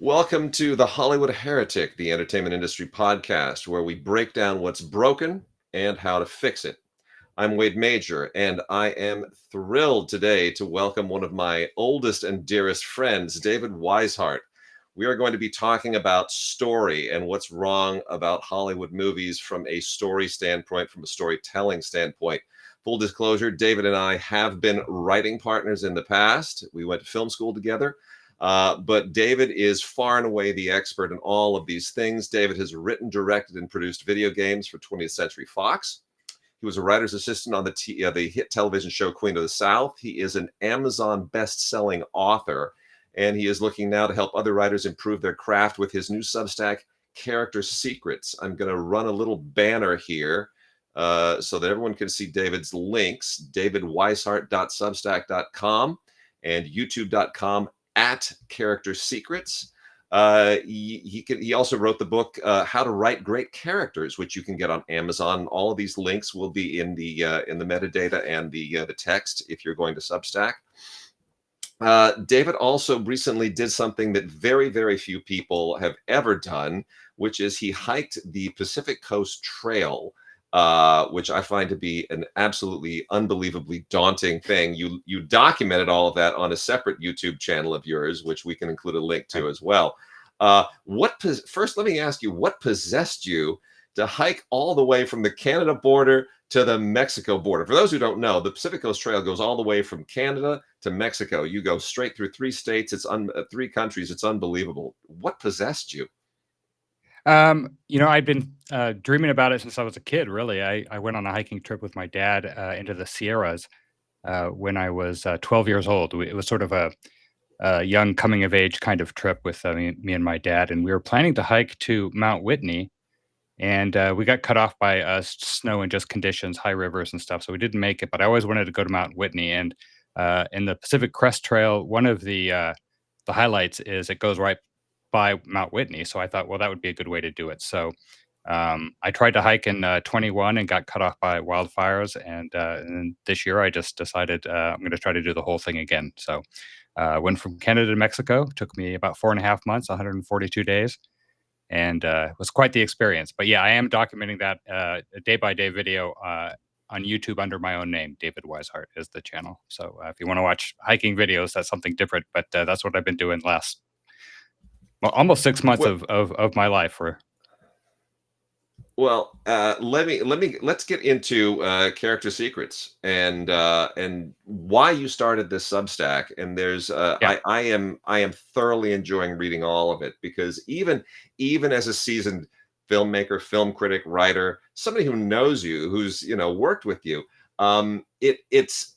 Welcome to the Hollywood Heretic, the entertainment industry podcast, where we break down what's broken and how to fix it. I'm Wade Major, and I am thrilled today to welcome one of my oldest and dearest friends, David Wisehart. We are going to be talking about story and what's wrong about Hollywood movies from a story standpoint, from a storytelling standpoint. Full disclosure, David and I have been writing partners in the past. We went to film school together. But David is far and away the expert in all of these things. David has written, directed, and produced video games for 20th Century Fox. He was a writer's assistant on the hit television show Queen of the South. He is an Amazon best-selling author, and he is looking now to help other writers improve their craft with his new Substack, Character Secrets. I'm going to run a little banner here so that everyone can see David's links, davidwisehart.substack.com and youtube.com at Character Secrets. He also wrote the book How to Write Great Characters, which you can get on Amazon. All of these links will be in the metadata and the text if you're going to Substack. David also recently did something that very, very few people have ever done, which is he hiked the Pacific Coast Trail, which I find to be an absolutely unbelievably daunting thing. You documented all of that on a separate YouTube channel of yours, which we can include a link to as well. First, let me ask you, what possessed you to hike all the way from the Canada border to the Mexico border? For those who don't know, the Pacific Coast Trail goes all the way from Canada to Mexico. You go straight through three states. It's three countries. It's unbelievable. What possessed you? I've been dreaming about it since I was a kid, really. I went on a hiking trip with my dad into the Sierras when I was 12 years old. It was sort of a young coming of age kind of trip with me and my dad. And we were planning to hike to Mount Whitney. And we got cut off by snow and just conditions, high rivers and stuff. So we didn't make it. But I always wanted to go to Mount Whitney. And in the Pacific Crest Trail, one of the highlights is it goes right by Mount Whitney. So I thought, well, that would be a good way to do it. So I tried to hike in 21 and got cut off by wildfires. And then this year I just decided I'm going to try to do the whole thing again. So went from Canada to Mexico. Took me about 4.5 months, 142 days, and it was quite the experience. But yeah, I am documenting that day by day video on YouTube under my own name. David Wisehart is the channel. So if you want to watch hiking videos, that's something different. But that's what I've been doing last almost 6 months Well, of my life. For let's get into Character Secrets and why you started this Substack. And there's Yeah, I am thoroughly enjoying reading all of it, because even as a seasoned filmmaker, film critic, writer, somebody who knows you, who's worked with you, it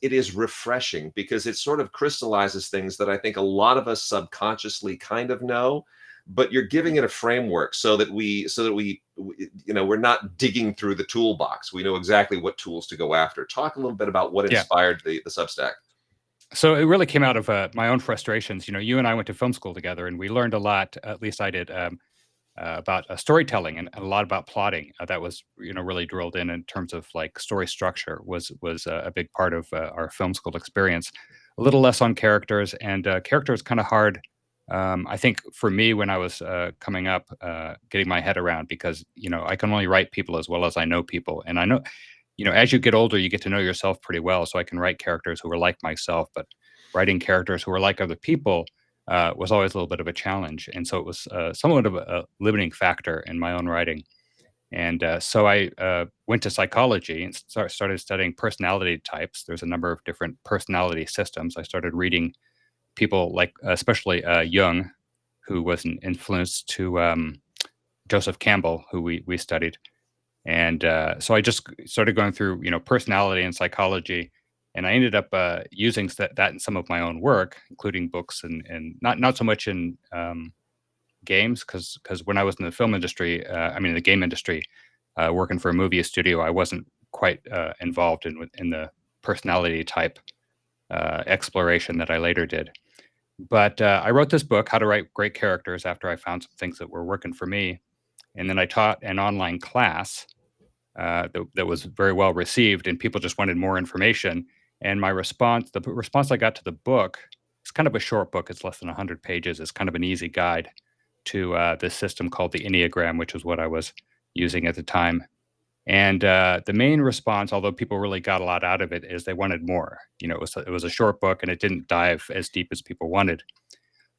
is refreshing, because it sort of crystallizes things that I think a lot of us subconsciously kind of know, but you're giving it a framework so that we're not digging through the toolbox. We know exactly what tools to go after. Talk a little bit about what yeah. inspired the Substack. So it really came out of my own frustrations. You and I went to film school together, and we learned a lot. At least I did. About storytelling and a lot about plotting. That was really drilled in terms of like story structure was a big part of our film school experience. A little less on characters, and characters kind of hard. I think for me when I was coming up, getting my head around, because I can only write people as well as I know people, and I know as you get older you get to know yourself pretty well. So I can write characters who are like myself, but writing characters who are like other people was always a little bit of a challenge. And so it was somewhat of a limiting factor in my own writing. And so I went to psychology and started studying personality types. There's a number of different personality systems. I started reading people like, especially Jung, who was an influence to Joseph Campbell, who we studied. And so I just started going through, personality and psychology, and I ended up using that in some of my own work, including books and not so much in games, because when I was in the film industry, I mean the game industry, working for a movie studio, I wasn't quite involved in the personality type exploration that I later did. But I wrote this book, How to Write Great Characters, after I found some things that were working for me, and then I taught an online class that was very well received, and people just wanted more information. And the response I got to the book, it's kind of a short book. It's less than 100 pages. It's kind of an easy guide. to this system called the Enneagram, which is what I was using at the time. And the main response, although people really got a lot out of it, is they wanted more. It was a short book and it didn't dive as deep as people wanted.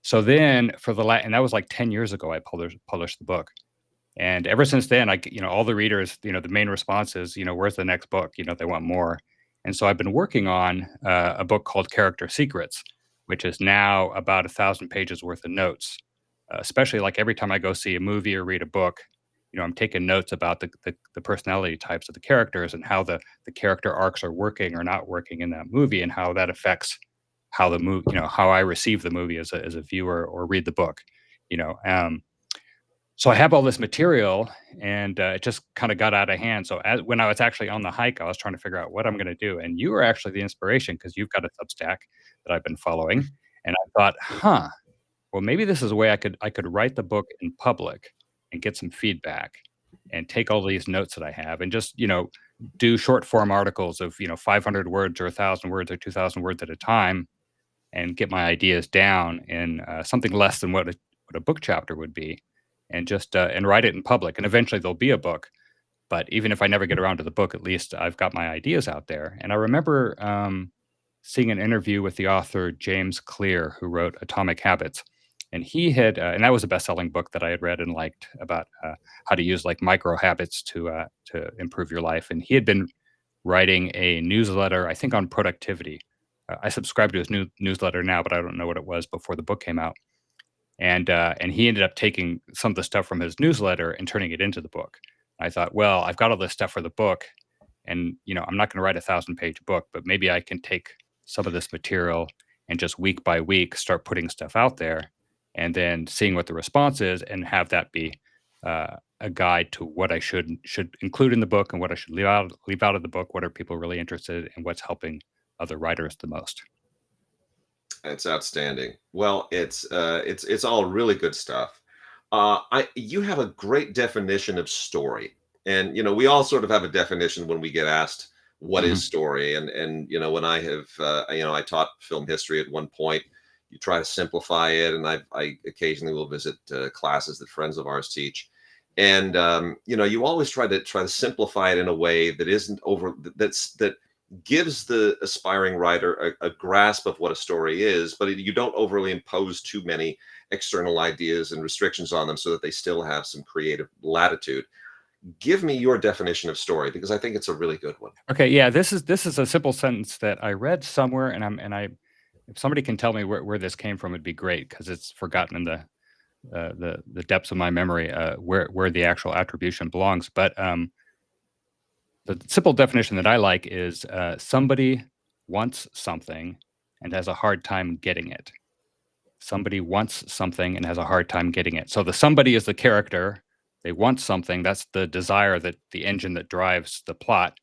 So then, and that was like 10 years ago, I published the book. And ever since then, all the readers, the main response is, where's the next book? They want more. And so I've been working on a book called Character Secrets, which is now about 1,000 pages worth of notes. Especially like every time I go see a movie or read a book, I'm taking notes about the personality types of the characters and how the character arcs are working or not working in that movie, and how that affects how the movie, how I receive the movie as a viewer or read the book. You know, so I have all this material, and it just kind of got out of hand. So when I was actually on the hike, I was trying to figure out what I'm going to do. And you were actually the inspiration because you've got a Substack that I've been following. And I thought, well, maybe this is a way I could write the book in public and get some feedback and take all these notes that I have and just, do short form articles of, 500 words or 1,000 words or 2,000 words at a time, and get my ideas down in something less than what a book chapter would be, and just and write it in public. And eventually there'll be a book. But even if I never get around to the book, at least I've got my ideas out there. And I remember seeing an interview with the author James Clear, who wrote Atomic Habits. And and that was a best-selling book that I had read and liked, about how to use like micro habits to improve your life. And he had been writing a newsletter, I think, on productivity. I subscribe to his newsletter now, but I don't know what it was before the book came out. And he ended up taking some of the stuff from his newsletter and turning it into the book. I thought, well, I've got all this stuff for the book, and I'm not going to write 1,000-page book, but maybe I can take some of this material and just week by week start putting stuff out there, and then seeing what the response is, and have that be a guide to what I should include in the book and what I should leave out of the book. What are people really interested in, and what's helping other writers the most? It's outstanding. Well, it's all really good stuff. I You have a great definition of story, and we all sort of have a definition when we get asked what is Hmm. story. And when I have I taught film history at one point. You try to simplify it, and I occasionally will visit classes that friends of ours teach. And you always try to simplify it in a way that isn't over that gives the aspiring writer a grasp of what a story is, but you don't overly impose too many external ideas and restrictions on them, so that they still have some creative latitude. Give me your definition of story, because I think it's a really good one. Okay, yeah, this is a simple sentence that I read somewhere, and I if somebody can tell me where this came from, it'd be great, because it's forgotten in the depths of my memory, where the actual attribution belongs. But the simple definition that I like is, somebody wants something and has a hard time getting it. Somebody wants something and has a hard time getting it. So the somebody is the character. They want something. That's the desire, that the engine that drives the plot.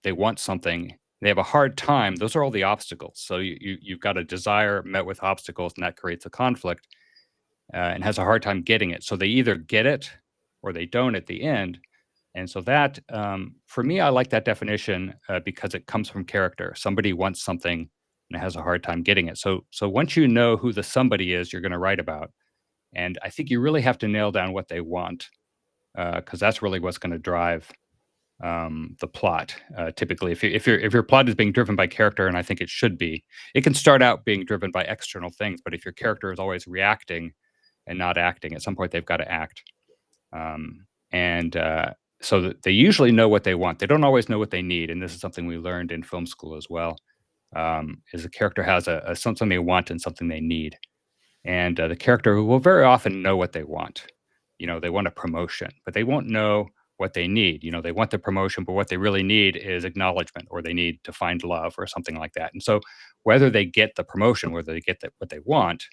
They want something. They have a hard time. Those are all the obstacles. So you've got a desire met with obstacles, and that creates a conflict, and has a hard time getting it. So they either get it or they don't at the end. And so that, for me, I like that definition, because it comes from character. Somebody wants something and has a hard time getting it. So once you know who the somebody is you're going to write about, and I think you really have to nail down what they want, because that's really what's going to drive the plot. Typically, if your plot is being driven by character, and I think it should be, it can start out being driven by external things. But if your character is always reacting and not acting, at some point they've got to act. And So that they usually know what they want. They don't always know what they need, and this is something we learned in film school as well. Is a character has something they want and something they need, and the character will very often know what they want. They want a promotion, but they won't know what they need. They want the promotion, but what they really need is acknowledgement, or they need to find love, or something like that. And so, whether they get the promotion, whether they get what they want,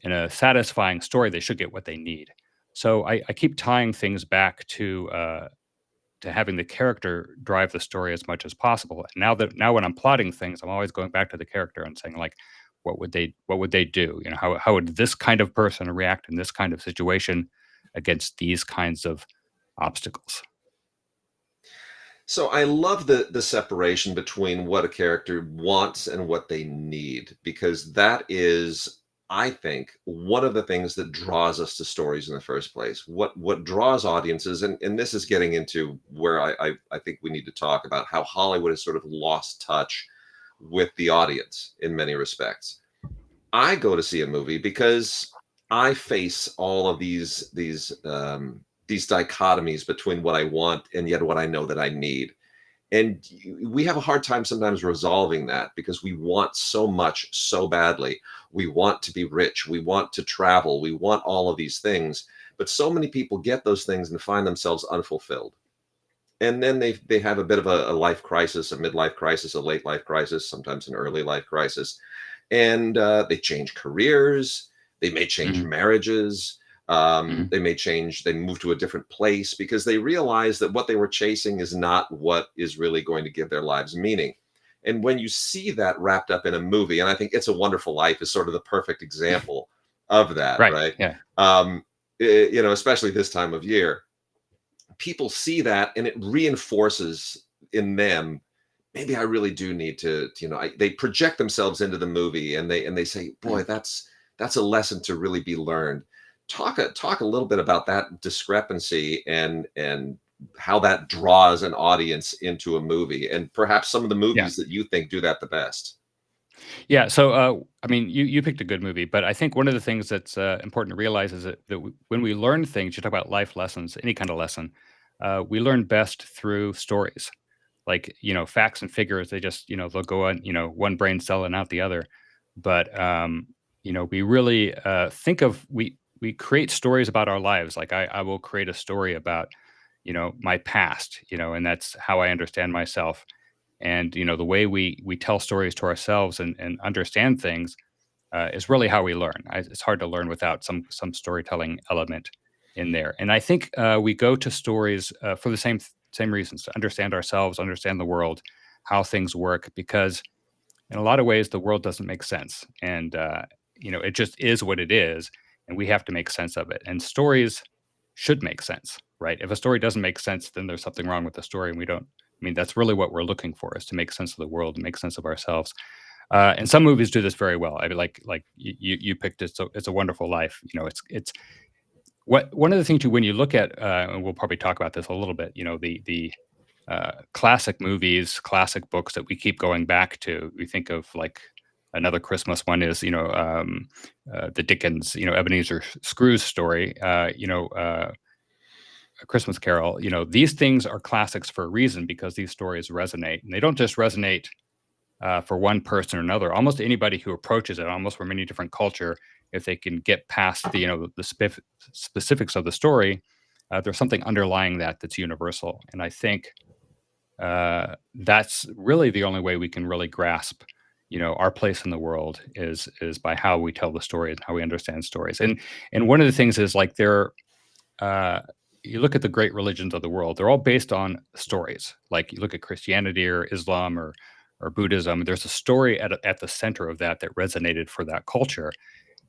in a satisfying story, they should get what they need. So I keep tying things back to having the character drive the story as much as possible. And now when I'm plotting things, I'm always going back to the character and saying, like, what would they do? How would this kind of person react in this kind of situation against these kinds of obstacles? So I love the separation between what a character wants and what they need, because that is I think one of the things that draws us to stories in the first place, what draws audiences, and this is getting into where I think we need to talk about how Hollywood has sort of lost touch with the audience in many respects. I go to see a movie because I face all of these dichotomies between what I want and yet what I know that I need. And we have a hard time sometimes resolving that because we want so much so badly. We want to be rich, we want to travel, we want all of these things, but so many people get those things and find themselves unfulfilled. And then they have a bit of a life crisis, a midlife crisis, a late life crisis, sometimes an early life crisis, and they change careers, they may change Mhm. marriages, Mhm. they move to a different place because they realize that what they were chasing is not what is really going to give their lives meaning. And when you see that wrapped up in a movie, and I think It's a Wonderful Life is sort of the perfect example of that, Right. right? Yeah. Especially this time of year, people see that and it reinforces in them, maybe I really do need they project themselves into the movie and they say, boy, Mhm. that's a lesson to really be learned. Talk a little bit about that discrepancy and how that draws an audience into a movie, and perhaps some of the Yeah. movies that you think do that the best. Yeah. So, I mean, you picked a good movie, but I think one of the things that's important to realize is that when we learn things, you talk about life lessons, any kind of lesson, we learn best through stories. Like, facts and figures, they just, they'll go on, one brain cell and out the other. But, we really think of, we create stories about our lives. Like I will create a story about, my past, and that's how I understand myself. And the way we tell stories to ourselves and understand things is really how we learn. It's hard to learn without some storytelling element in there. And I think we go to stories for the same reasons, to understand ourselves, understand the world, how things work, because in a lot of ways the world doesn't make sense, and it just is what it is, and we have to make sense of it. And stories should make sense, right? If a story doesn't make sense, then there's something wrong with the story, and we don't. I mean, that's really what we're looking for, is to make sense of the world and make sense of ourselves. And some movies do this very well. I mean, like you picked it, so It's a Wonderful Life. It's what one of the things when you look at, and we'll probably talk about this a little bit. The classic movies, classic books that we keep going back to. We think of like another Christmas one is the Dickens, Ebenezer Scrooge story. A Christmas Carol. These things are classics for a reason, because these stories resonate, and they don't just resonate for one person or another. Almost anybody who approaches it, almost from any different culture, if they can get past the specifics of the story, there's something underlying that's universal. And I think that's really the only way we can really grasp, our place in the world is by how we tell the story and how we understand stories. And one of the things is like uh, you look at the great religions of the world, they're all based on stories. Like you look at Christianity or Islam or Buddhism, there's a story at the center of that resonated for that culture.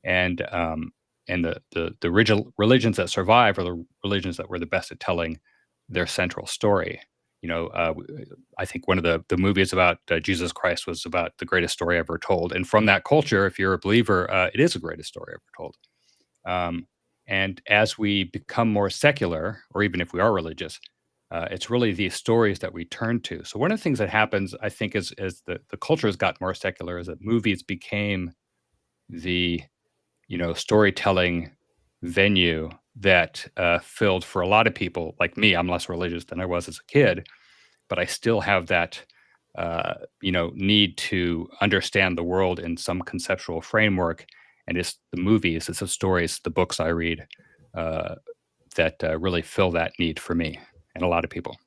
And the religions that survive are the religions that were the best at telling their central story. I think one of the movies about Jesus Christ was about the greatest story ever told. And from that culture, if you're a believer, it is the greatest story ever told. Um, and as we become more secular, or even if we are religious, it's really these stories that we turn to. So one of the things that happens, I think, as the culture has got more secular, is that movies became the storytelling venue that filled for a lot of people like me. I'm less religious than I was as a kid, but I still have that need to understand the world in some conceptual framework. And it's the movies, it's the stories, the books I read uh, that really fill that need for me and a lot of people.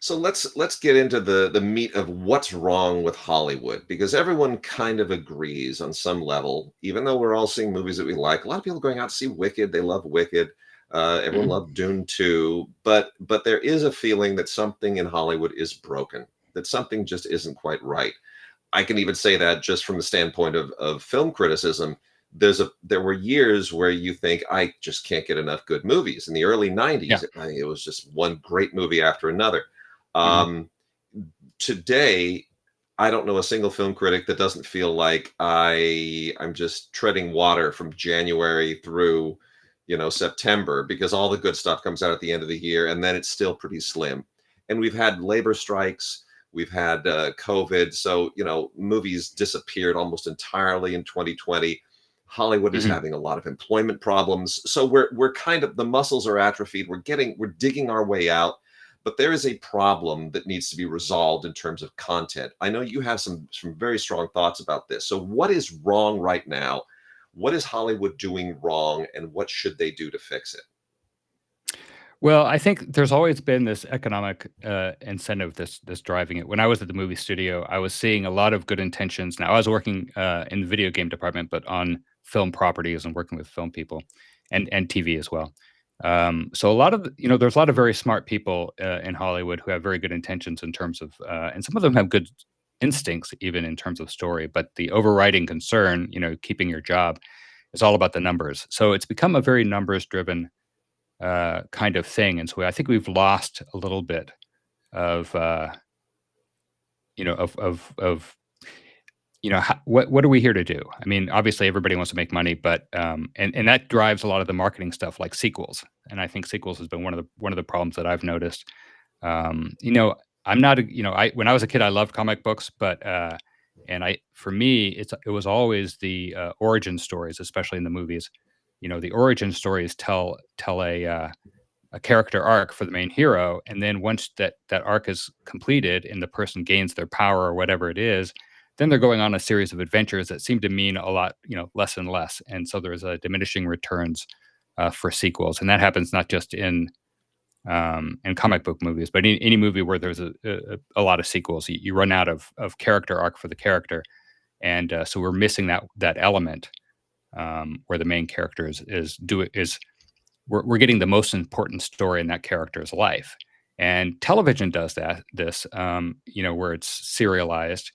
So let's get into the meat of what's wrong with Hollywood, because everyone kind of agrees on some level, even though we're all seeing movies that we like. A lot of people going out to see Wicked, they love Wicked. Everyone Mhm. loved Dune too, but there is a feeling that something in Hollywood is broken, that something just isn't quite right. I can even say that just from the standpoint of film criticism. There were years where you think, I just can't get enough good movies. In the early Yeah. 90s, it was just one great movie after another. Hmm. Um, Today, I don't know a single film critic that doesn't feel like I'm just treading water from January through, September, because all the good stuff comes out at the end of the year, and then it's still pretty slim. And we've had labor strikes, we've had COVID, so movies disappeared almost entirely in 2020. Hollywood is Mhm. having a lot of employment problems, so we're kind of, the muscles are atrophied. We're digging our way out, but there is a problem that needs to be resolved in terms of content. I know you have some very strong thoughts about this. So what is wrong right now? What is Hollywood doing wrong, and what should they do to fix it? Well, I think there's always been this economic incentive that's driving it. When I was at the movie studio, I was seeing a lot of good intentions. Now, I was working in the video game department, but on film properties and working with film people, and TV as well. So a lot of there's a lot of very smart people in Hollywood who have very good intentions in terms of, and some of them have good instincts even in terms of story. But the overriding concern, keeping your job, is all about the numbers. So it's become a very numbers driven kind of thing. And so I think we've lost a little bit of, of what are we here to do? I mean, obviously everybody wants to make money, but and that drives a lot of the marketing stuff like sequels. And I think sequels has been one of the problems that I've noticed. Um, you know, I'm not a, I when I was a kid I loved comic books, but and I for me it was always the origin stories, especially in the movies. The origin stories tell a character arc for the main hero, and then once that arc is completed and the person gains their power or whatever it is, then they're going on a series of adventures that seem to mean a lot, less and less, and so there's a diminishing returns for sequels, and that happens not just in comic book movies, but any movie where there's a lot of sequels, you run out of character arc for the character, and so we're missing that element where the main character is we're getting the most important story in that character's life. And television does where it's serialized,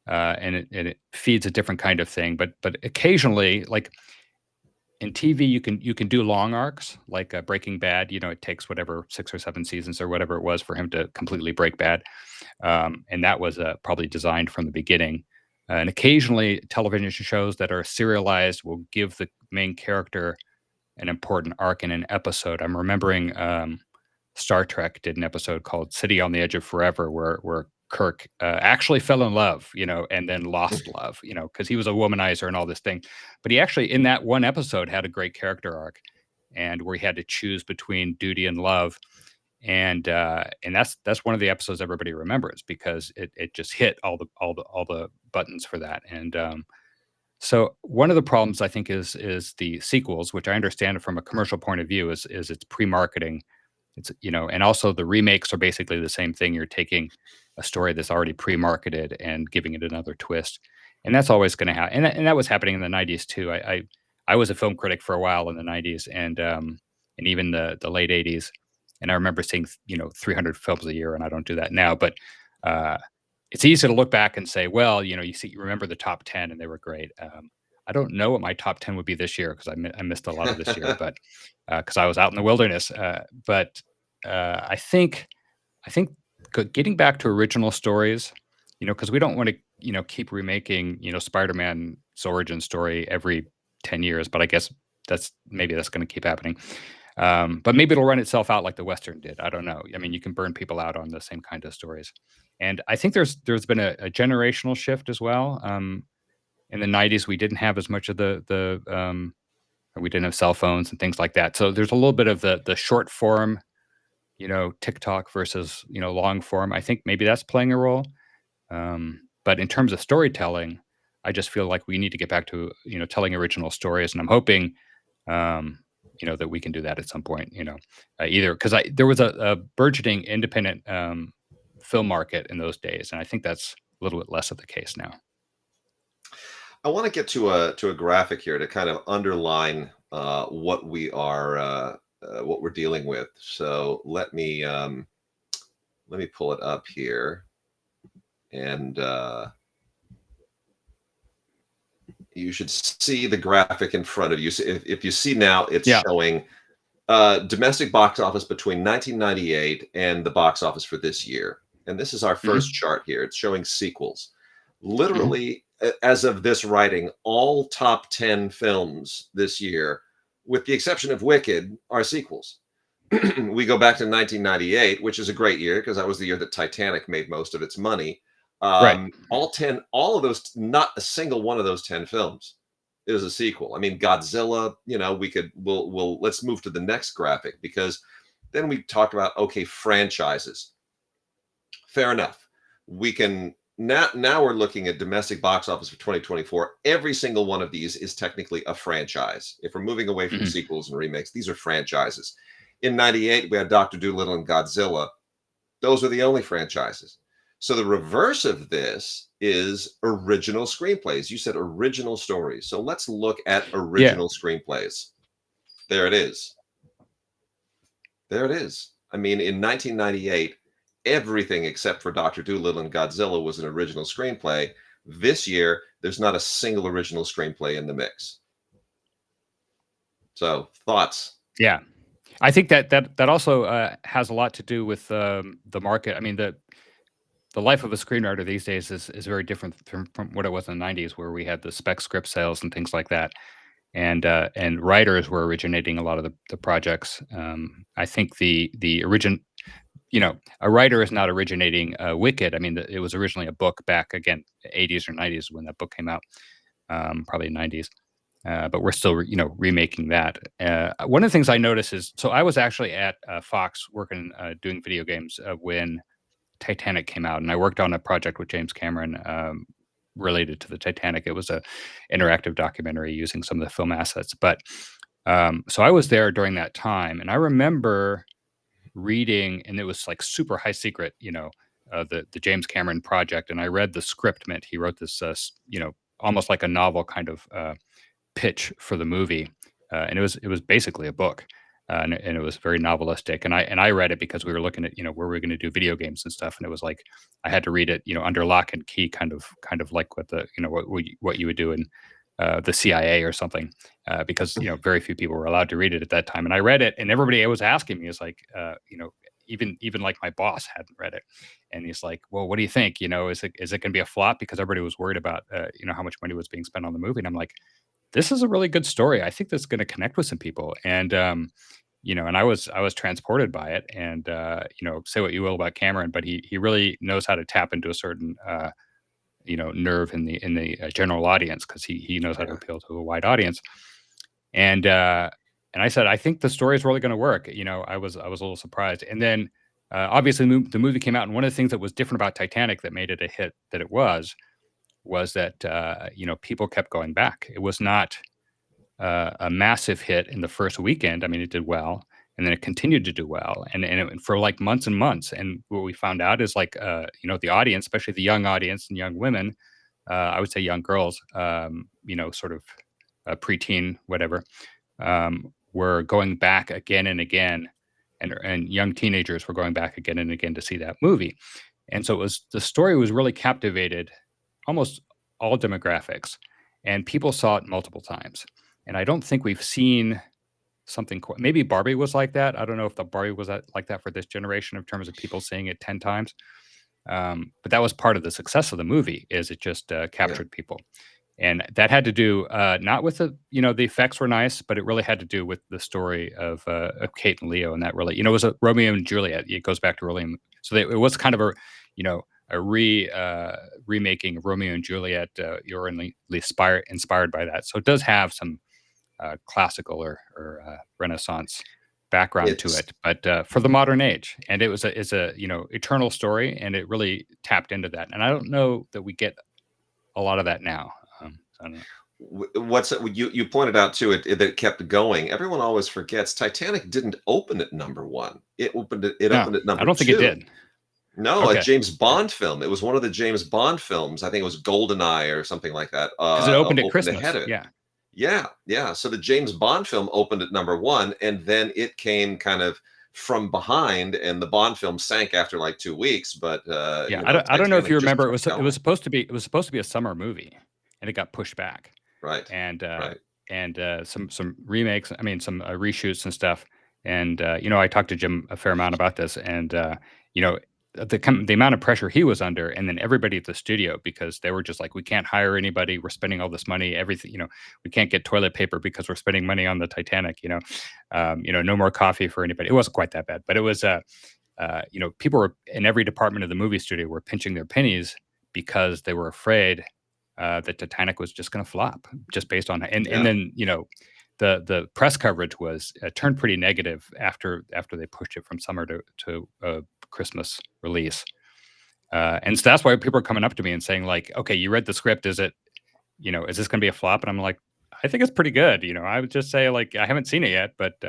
and it feeds a different kind of thing. But occasionally, like in TV, you can do long arcs, like Breaking Bad. It takes whatever 6 or 7 seasons or whatever it was for him to completely break bad, and that was probably designed from the beginning. And occasionally, television shows that are serialized will give the main character an important arc in an episode. I'm remembering Star Trek did an episode called "City on the Edge of Forever," where Kirk actually fell in love, and then lost love, because he was a womanizer and all this thing. But he actually, in that one episode, had a great character arc, and where he had to choose between duty and love. And that's one of the episodes everybody remembers because it just hit all the buttons for that. And so one of the problems I think is the sequels, which I understand from a commercial point of view is it's pre-marketing. And also the remakes are basically the same thing. You're taking a story that's already pre-marketed and giving it another twist. And that's always going to happen. And that was happening in the 90s too. I was a film critic for a while in the 90s and even the late 80s. And I remember seeing 300 films a year, and I don't do that now, but uh it's easy to look back and say, well, you remember the top 10 and they were great. I don't know what my top 10 would be this year because I missed a lot of this year, but because I was out in the wilderness. But I think getting back to original stories, because we don't want to, keep remaking, Spider-Man's origin story every 10 years, but I guess maybe that's going to keep happening. But maybe it'll run itself out like the Western did. I don't know. I mean, you can burn people out on the same kind of stories. And I think there's been a generational shift as well. In the 90s, we didn't have as much of we didn't have cell phones and things like that. So there's a little bit of the short form, TikTok versus, long form. I think maybe that's playing a role. But in terms of storytelling, I just feel like we need to get back to, telling original stories. And I'm hoping, um, that we can do that at some point, either because there was a burgeoning independent film market in those days. And I think that's a little bit less of the case now. I want to get to a graphic here to kind of underline what we're dealing with. So let me pull it up here, and you should see the graphic in front of you. So if you see now, it's Yeah. showing domestic box office between 1998 and the box office for this year. And this is our Hmm. first chart here. It's showing sequels. Literally, as of this writing, all top 10 films this year, with the exception of Wicked, are sequels. We go back to 1998, which is a great year because that was the year that Titanic made most of its money. Right. All of those, not a single one of those 10 films is a sequel. I mean, Godzilla, let's move to the next graphic, because then we talk about, okay, franchises. Fair enough. We can now we're looking at domestic box office for 2024. Every single one of these is technically a franchise. If we're moving away from Mhm. sequels and remakes, these are franchises. In 98, we had Dr. Dolittle and Godzilla. Those are the only franchises. So the reverse of this is original screenplays. You said original stories. So let's look at Yeah. original screenplays. There it is. There it is. I mean, in 1998, everything except for Dr. Dolittle and Godzilla was an original screenplay. This year, there's not a single original screenplay in the mix. So, thoughts? Yeah. I think that also has a lot to do with the market. I mean, the life of a screenwriter these days is very different from what it was in the '90s, where we had the spec script sales and things like that, and writers were originating a lot of the projects. I think the origin, a writer is not originating Wicked. I mean, it was originally a book back again, '80s or '90s when that book came out, probably '90s. But we're still, remaking that. One of the things I noticed is, so I was actually at Fox working, doing video games when Titanic came out, and I worked on a project with James Cameron related to the Titanic. It was a interactive documentary using some of the film assets. But so I was there during that time, and I remember reading, and it was like super high secret, the James Cameron project, and I read the script. Meant he wrote this, almost like a novel kind of pitch for the movie, and it was basically a book, and it was very novelistic. And I read it because we were looking at where we were going to do video games and stuff, and it was like I had to read it under lock and key, kind of like what the what you would do in the CIA or something, because very few people were allowed to read it at that time. And I read it, and everybody was asking me is like, even like my boss hadn't read it, and he's like, "Well, what do you think? Is it going to be a flop?" Because everybody was worried about how much money was being spent on the movie, and I'm like, this is a really good story. I think that's going to connect with some people. And and I was transported by it. And say what you will about Cameron, but he really knows how to tap into a certain nerve in the general audience, because he knows how to Yeah. appeal to a wide audience. And and I said, I think the story is really going to work. I was a little surprised. And then obviously the movie came out, and one of the things that was different about Titanic that made it a hit that it was that people kept going back. It was not a massive hit in the first weekend. I mean, it did well, and then it continued to do well, and for like months and months. And what we found out is like, the audience, especially the young audience and young women, I would say young girls, sort of preteen, whatever, were going back again and again, and young teenagers were going back again and again to see that movie. And so the story was really captivated almost all demographics, and people saw it multiple times. And I don't think we've seen something maybe Barbie was like that. I don't know if the Barbie was like that for this generation in terms of people seeing it 10 times. But that was part of the success of the movie, is it just Yeah. captured people. And that had to do not with the effects were nice, but it really had to do with the story of Kate and Leo, and that really it was a Romeo and Juliet. It goes back to William, so it was kind of a remaking of Romeo and Juliet, you're inspired by that. So it does have some classical or Renaissance background to It's it, but for the modern age. And it's a eternal story, and it really tapped into that. And I don't know that we get a lot of that now. I don't know. what's you pointed out too, that it kept going. Everyone always forgets Titanic didn't open at number one. It No, opened at I number don't think it two. did. No, a Okay, James Bond film. It was one of the James Bond films. I think it was GoldenEye or something like that. because it opened at Opened ahead Christmas. of it. Yeah, Yeah, yeah. So the James Bond film opened at number one, and then it came kind of from behind, and the Bond film sank after like 2 weeks. But yeah. I don't know if you Titanic just remember. It kept was it was going. supposed to be it was supposed to be a summer movie, and it got pushed back. Right, and right. some remakes. I mean, some reshoots and stuff. And I talked to Jim a fair amount about this, and the amount of pressure he was under, and then everybody at the studio, because they were just like, we can't hire anybody, we're spending all this money, everything, we can't get toilet paper because we're spending money on the Titanic, no more coffee for anybody. It wasn't quite that bad, but it was people were in every department of the movie studio were pinching their pennies because they were afraid that Titanic was just going to flop, just based on, and Yeah. then the press coverage was turned pretty negative after they pushed it from summer to Christmas release. And so that's why people are coming up to me and saying, like, okay, you read the script. Is this going to be a flop? And I'm like, I think it's pretty good. I would just say, like, I haven't seen it yet, but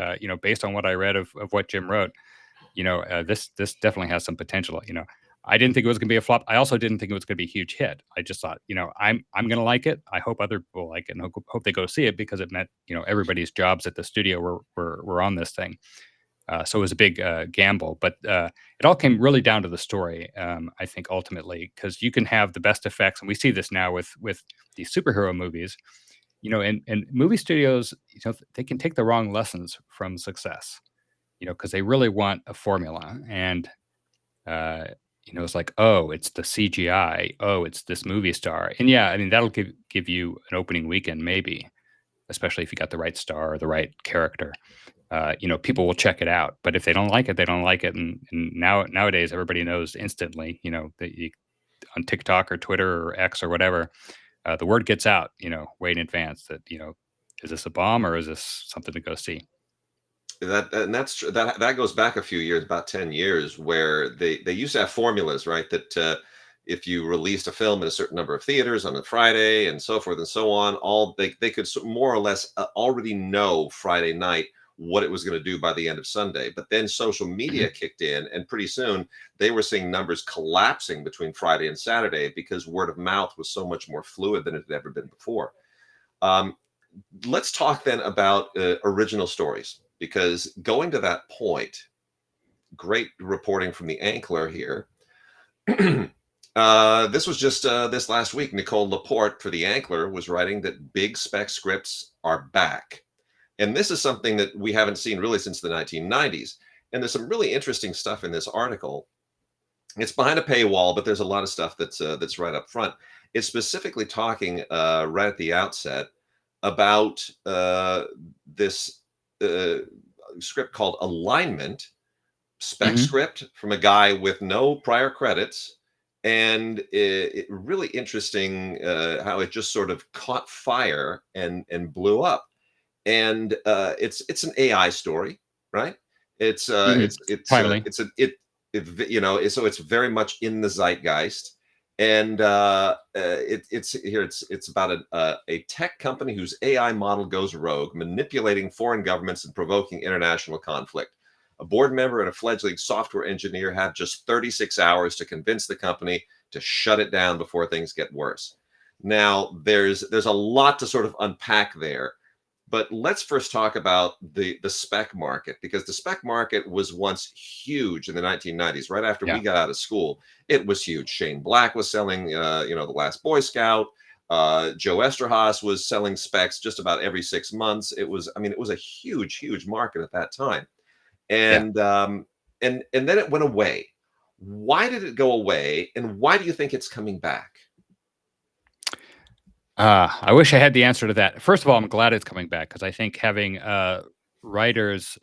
based on what I read of what Jim wrote, this definitely has some potential. I didn't think it was going to be a flop. I also didn't think it was going to be a huge hit. I just thought, I'm going to like it. I hope other people like it, and hope they go see it, because it meant, everybody's jobs at the studio were on this thing. So it was a big gamble, but it all came really down to the story. I think ultimately, because you can have the best effects, and we see this now with these superhero movies. And movie studios, they can take the wrong lessons from success. Because they really want a formula, and uh, it's like, oh, it's the CGI, oh, it's this movie star, and yeah, I mean that'll give you an opening weekend maybe, especially if you got the right star or the right character. People will check it out. But if they don't like it, they don't like it. And nowadays, everybody knows instantly. That on TikTok or Twitter or X or whatever, the word gets out. Way in advance that is this a bomb or is this something to go see? That's true. That goes back a few years, about 10 years, where they used to have formulas, right? That if you released a film in a certain number of theaters on a Friday and so forth and so on, all they could more or less already know Friday night what it was going to do by the end of Sunday. But then social media Mhm. kicked in, and pretty soon they were seeing numbers collapsing between Friday and Saturday because word of mouth was so much more fluid than it had ever been before. Um, let's talk then about original stories, because going to that point, great reporting from the Ankler here. This was just this last week. Nicole Laporte for the Ankler was writing that big spec scripts are back. And this is something that we haven't seen really since the 1990s. And there's some really interesting stuff in this article. It's behind a paywall, but there's a lot of stuff that's right up front. It's specifically talking right at the outset about this uh, script called Alignment, spec Mhm. script from a guy with no prior credits. And it really interesting how it just sort of caught fire and blew up. And it's an AI story, right? It's Mhm. Timely. it's a it so it's very much in the zeitgeist. And it's here. It's about a tech company whose AI model goes rogue, manipulating foreign governments and provoking international conflict. A board member and a fledgling software engineer have just 36 hours to convince the company to shut it down before things get worse. Now, there's a lot to sort of unpack there, but let's first talk about the spec market, because the spec market was once huge in the 1990s. Right after we Yeah. got out of school, it was huge. Shane Black was selling, The Last Boy Scout. Joe Esterhaas was selling specs just about every 6 months. It was a huge, huge market at that time. Yeah. And then it went away. Why did it go away, and why do you think it's coming back? I wish I had the answer to that. First of all, I'm glad it's coming back, because I think having writers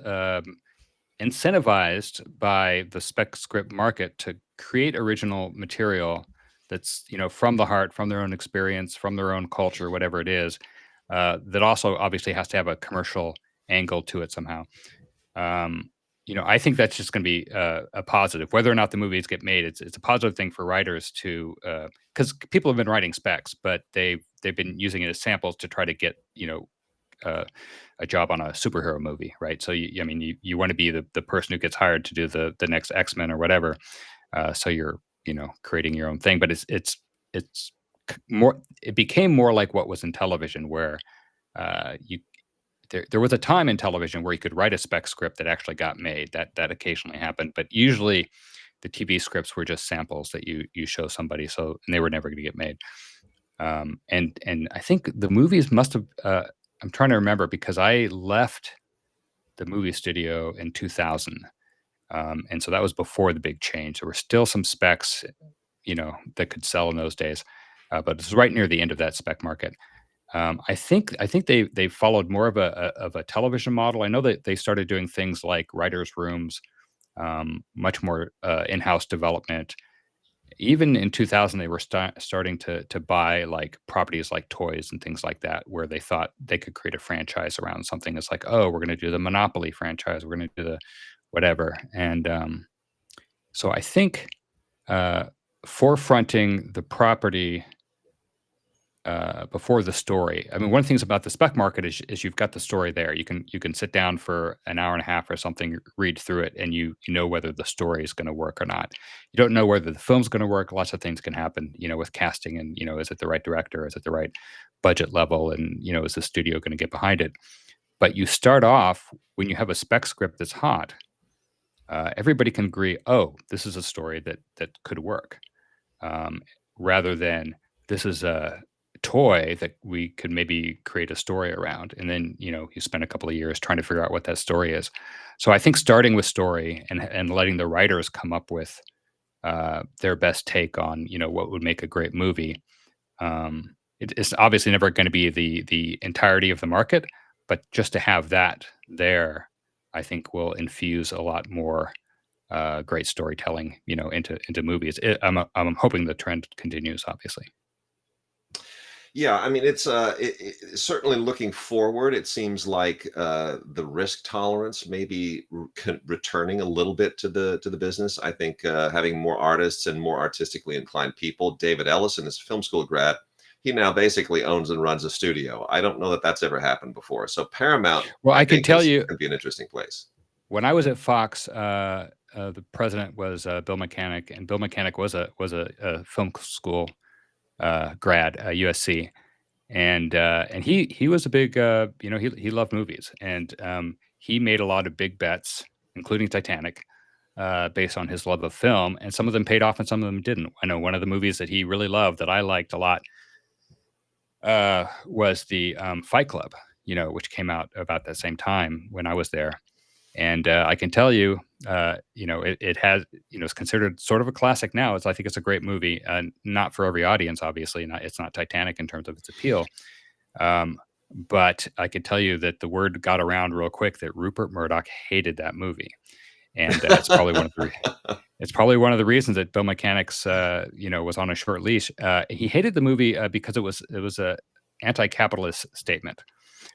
incentivized by the spec script market to create original material that's from the heart, from their own experience, from their own culture, whatever it is, that also obviously has to have a commercial angle to it somehow. Um, I think that's just going to be a positive. Whether or not the movies get made, it's a positive thing for writers to, because people have been writing specs, but they've been using it as samples to try to get uh, a job on a superhero movie, right? So I mean, you want to be the person who gets hired to do the next X-Men or whatever. So you're creating your own thing, but it's more. It became more like what was in television, where you there was a time in television where you could write a spec script that actually got made. That occasionally happened, but usually the TV scripts were just samples that you show somebody, and they were never going to get made. And I think the movies must have. I'm trying to remember, because I left the movie studio in 2000. And so that was before the big change. There were still some specs, that could sell in those days, but this was right near the end of that spec market. I think they followed more of a television model. I know that they started doing things like writers' rooms, much more in-house development. Even in 2000, they were starting to buy like properties like toys and things like that, where they thought they could create a franchise around something. It's like, oh, we're going to do the Monopoly franchise, we're going to do the whatever, and so I think uh, forefronting the property before the story. I mean, one of the things about the spec market is you've got the story there. You can sit down for an hour and a half or something, read through it, and you know whether the story is going to work or not. You don't know whether the film's going to work. Lots of things can happen, with casting, and is it the right director? Is it the right budget level? And is the studio going to get behind it? But you start off when you have a spec script that's hot. Everybody can agree. Oh, this is a story that could work, um, rather than this is a toy that we could maybe create a story around. And then, you spend a couple of years trying to figure out what that story is. So I think starting with story and letting the writers come up with their best take on, what would make a great movie. It's obviously never going to be the entirety of the market, but just to have that there, I think will infuse a lot more great storytelling, into movies. I'm hoping the trend continues, obviously. Yeah, I mean, certainly looking forward. It seems like the risk tolerance may be returning a little bit to the business. I think having more artists and more artistically inclined people. David Ellison is a film school grad. He now basically owns and runs a studio. I don't know that that's ever happened before. So Paramount, Well, I I can think, tell is you, going to be an interesting place. when I was at Fox, the president was Bill Mechanic, and Bill Mechanic was a film school grad, USC, and he was a big, he loved movies, and he made a lot of big bets, including Titanic, based on his love of film, and some of them paid off and some of them didn't. I know one of the movies that he really loved that I liked a lot was the Fight Club, which came out about that same time when I was there. And I can tell you, it has, it's considered sort of a classic now. I think it's a great movie, not for every audience, obviously. It's not Titanic in terms of its appeal, um, but I can tell you that the word got around real quick that Rupert Murdoch hated that movie, and it's probably one of the reasons that Bill Mechanic's, was on a short leash. He hated the movie because it was a anti-capitalist statement.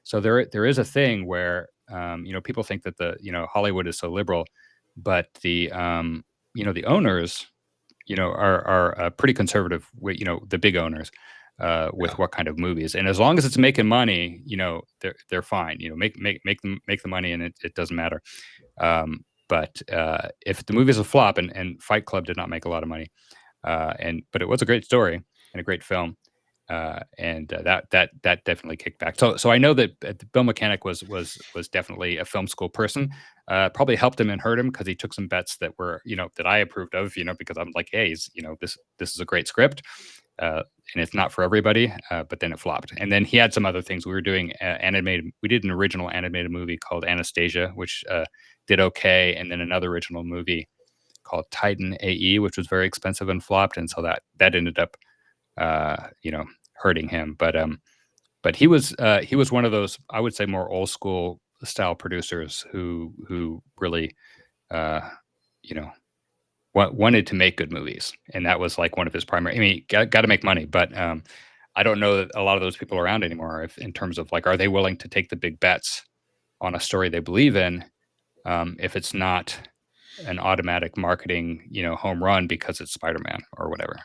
So there is a thing where people think that Hollywood is so liberal, but the owners are pretty conservative. The big owners Yeah. with what kind of movies, and as long as it's making money, they're fine. Make the money, and it doesn't matter. But if the movie's a flop, and Fight Club did not make a lot of money, but it was a great story and a great film, and that definitely kicked back. So I know that Bill Mechanic was definitely a film school person. Probably helped him and hurt him because he took some bets that were that I approved of. Because I'm like, hey, this is a great script. And it's not for everybody, but then it flopped. And then he had some other things. We were doing animated. We did an original animated movie called Anastasia, which did okay, and then another original movie called Titan AE, which was very expensive and flopped, and so that ended up hurting him. But he was one of those, I would say, more old school style producers who really uh, you know wanted to make good movies, and that was like one of his primary. I mean, got to make money, but I don't know that a lot of those people around anymore. If in terms of like, are they willing to take the big bets on a story they believe in, if it's not an automatic marketing, home run because it's Spider-Man or whatever.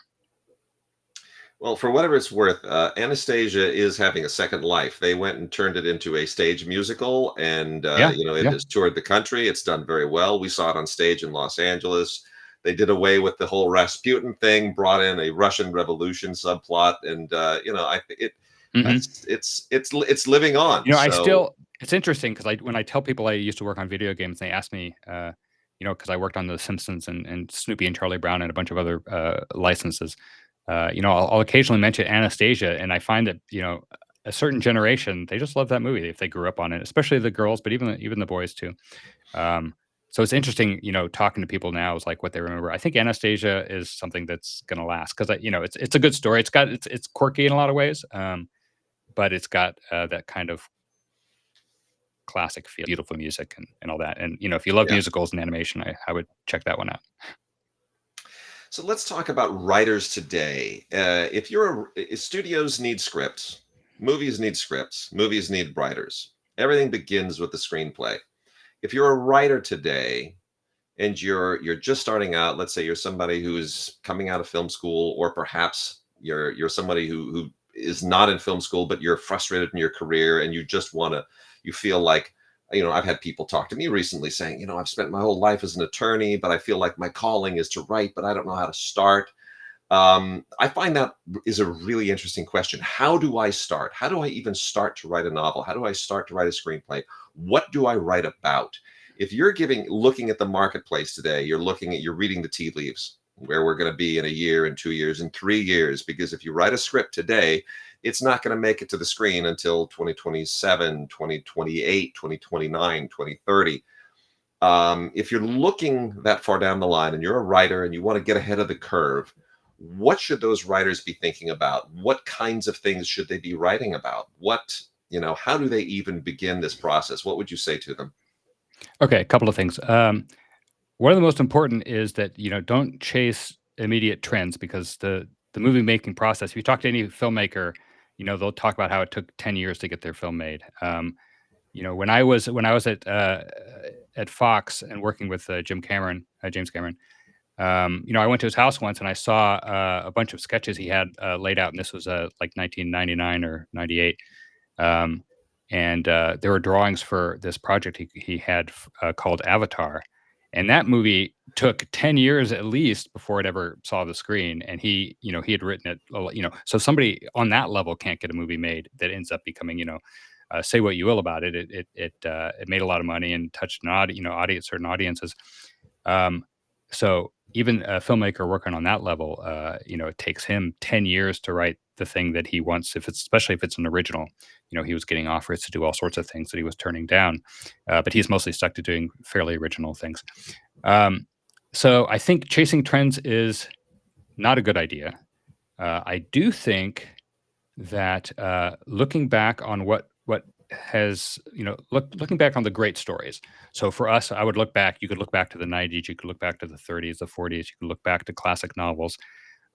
Well, for whatever it's worth, Anastasia is having a second life. They went and turned it into a stage musical, and Yeah, it yeah. has toured the country. It's done very well. We saw it on stage in Los Angeles. They did away with the whole Rasputin thing, brought in a Russian Revolution subplot, and I think Hmm. it's living on. I So still, it's interesting because when I tell people I used to work on video games, they ask me, because I worked on The Simpsons and Snoopy and Charlie Brown and a bunch of other licenses. I'll occasionally mention Anastasia, and I find that a certain generation, they just love that movie if they grew up on it, especially the girls, but even the boys too. Um, So it's interesting, talking to people now is like what they remember. I think Anastasia is something that's going to last because it's a good story. It's quirky in a lot of ways, but it's got that kind of classic feel, beautiful music and all that. And if you love Yeah. musicals and animation, I would check that one out. So let's talk about writers today. If studios need scripts, movies need writers. Everything begins with the screenplay. If you're a writer today and you're just starting out, let's say you're somebody who's coming out of film school, or perhaps you're somebody who is not in film school, but you're frustrated in your career and you feel like, I've had people talk to me recently saying, I've spent my whole life as an attorney, but I feel like my calling is to write, but I don't know how to start. I find that is a really interesting question. How do I start? How do I even start to write a novel? How do I start to write a screenplay? What do I write about? If you're looking at the marketplace today, you're reading the tea leaves, where we're going to be in a year, in 2 years, in 3 years, because if you write a script today, it's not going to make it to the screen until 2027, 2028, 2029, 2030. If you're looking that far down the line and you're a writer and you want to get ahead of the curve, what should those writers be thinking about? What kinds of things should they be writing about? How do they even begin this process? What would you say to them? Okay, a couple of things. One of the most important is that don't chase immediate trends because the movie making process. If you talk to any filmmaker, they'll talk about how it took 10 years to get their film made. When I was at Fox and working with James Cameron, I went to his house once and I saw a bunch of sketches he had laid out, and this was like 1999 or 98. Um, and there were drawings for this project he had called Avatar, and that movie took 10 years at least before it ever saw the screen. And he had written it, so somebody on that level can't get a movie made that ends up becoming, say what you will about it, it made a lot of money and touched certain audiences. Um, so even a filmmaker working on that level, it takes him 10 years to write the thing that he wants, especially if it's an original. He was getting offers to do all sorts of things that he was turning down, but he's mostly stuck to doing fairly original things. Um, so I think chasing trends is not a good idea. I do think that looking back on what has looking back on the great stories. So for us, I would look back. You could look back to the '90s. You could look back to the '30s, the '40s. You could look back to classic novels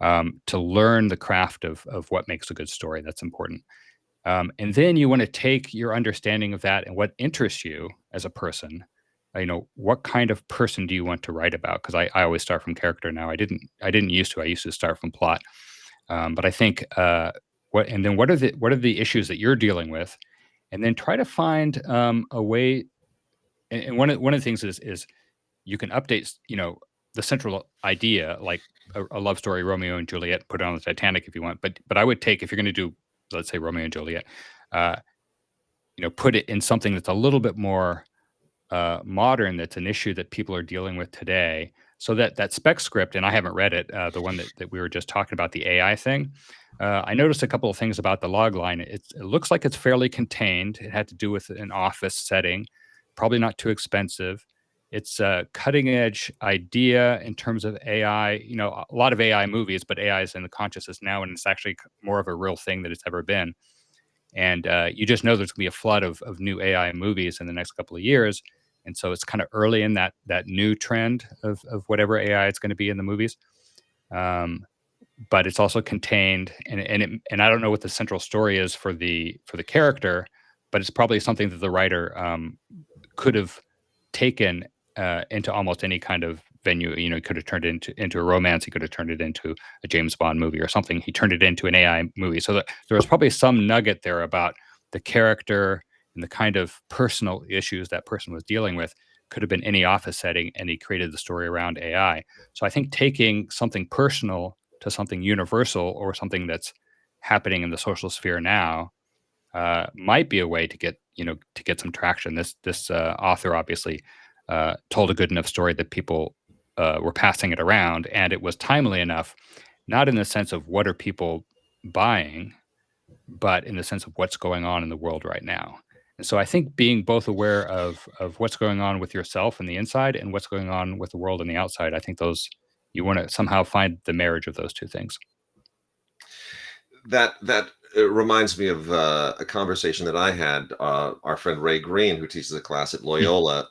to learn the craft of what makes a good story. That's important. And then you want to take your understanding of that and what interests you as a person. What kind of person do you want to write about? Because I always start from character now. I didn't used to. I used to start from plot. But I think what are the issues that you're dealing with, and then try to find a way. And one of the things is you can update the central idea, like a love story, Romeo and Juliet, put it on the Titanic if you want. But I would take, if you're going to do, let's say, Romeo and Juliet, uh, put it in something that's a little bit more modern, that's an issue that people are dealing with today. So that spec script, and I haven't read it, the one that we were just talking about, the AI thing. I noticed a couple of things about the log line. It looks like it's fairly contained. It had to do with an office setting, probably not too expensive. It's a cutting edge idea in terms of AI. A lot of AI movies, but AI is in the consciousness now, and it's actually more of a real thing than it's ever been. And you just know there's going to be a flood of new AI movies in the next couple of years. And so it's kind of early in that new trend of whatever AI is going to be in the movies. Um, but it's also contained, and I don't know what the central story is for the character, but it's probably something that the writer could have taken into almost any kind of venue. He could have turned it into a romance. He could have turned it into a James Bond movie or something. He turned it into an AI movie. So there was probably some nugget there about the character and the kind of personal issues that person was dealing with. Could have been any office setting, and he created the story around AI. So I think taking something personal to something universal, or something that's happening in the social sphere now, might be a way to get some traction. This author obviously told a good enough story that people were passing it around, and it was timely enough, not in the sense of what are people buying, but in the sense of what's going on in the world right now. And so I think being both aware of what's going on with yourself in the inside and what's going on with the world on the outside, I think those you want to somehow find the marriage of those two things. That reminds me of a conversation that I had. Our friend Ray Green, who teaches a class at Hmm. Loyola,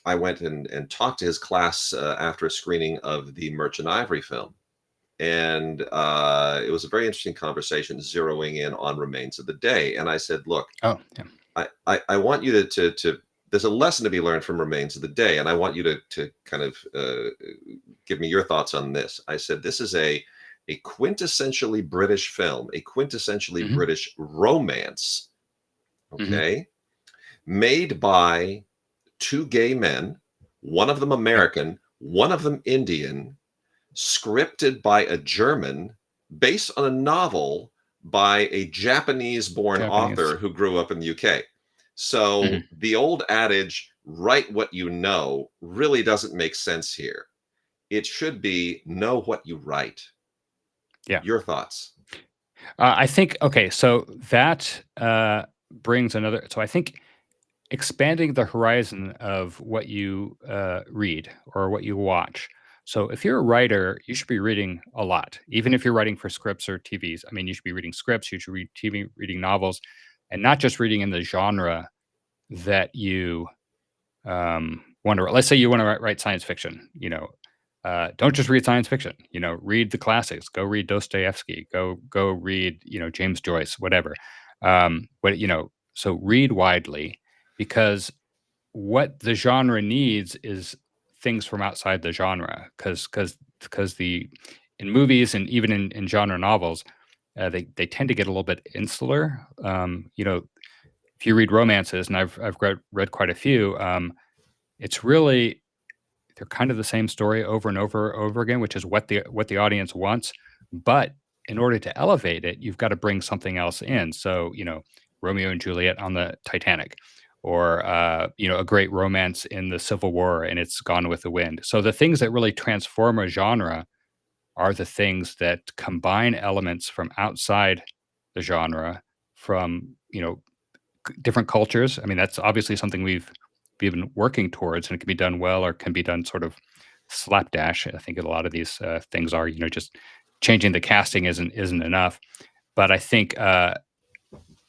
I went and talked to his class after a screening of the Merchant Ivory film, and it was a very interesting conversation, zeroing in on Remains of the Day. And I said, "Look, Oh, yeah. I want you to there's a lesson to be learned from Remains of the Day, and I want you to kind of give me your thoughts on this." I said, "This is a quintessentially British film, a quintessentially Hmm. British romance, Hmm. okay, made by two gay men, one of them Yep. American, one of them Indian, scripted by a German, based on a novel by a Japanese-born Japanese. author who grew up in the UK." Hmm. So the old adage, "Write what you know," really doesn't make sense here. It should be know what you write. Yeah. Your thoughts? I think okay, so that brings another. So I think expanding the horizon of what you read or what you watch. So if you're a writer, you should be reading a lot, even if you're writing for scripts or TVs. I mean, you should be reading scripts, you should read TV, reading novels, and not just reading in the genre that you want to. Let's say you want to write science fiction. Don't just read science fiction. Read the classics. Go read Dostoevsky. Go read James Joyce, whatever. So read widely because what the genre needs is things from outside the genre because the in movies and even in genre novels they tend to get a little bit insular. If you read romances, and I've read quite a few, it's really they're kind of the same story over and over again, which is what the audience wants. But in order to elevate it, you've got to bring something else in. So, Romeo and Juliet on the Titanic, or a great romance in the Civil War and it's Gone with the Wind. So the things that really transform a genre are the things that combine elements from outside the genre, from different cultures. I mean, that's obviously something we've been working towards, and it can be done well or can be done sort of slapdash. I think a lot of these things are, just changing the casting isn't enough. But I think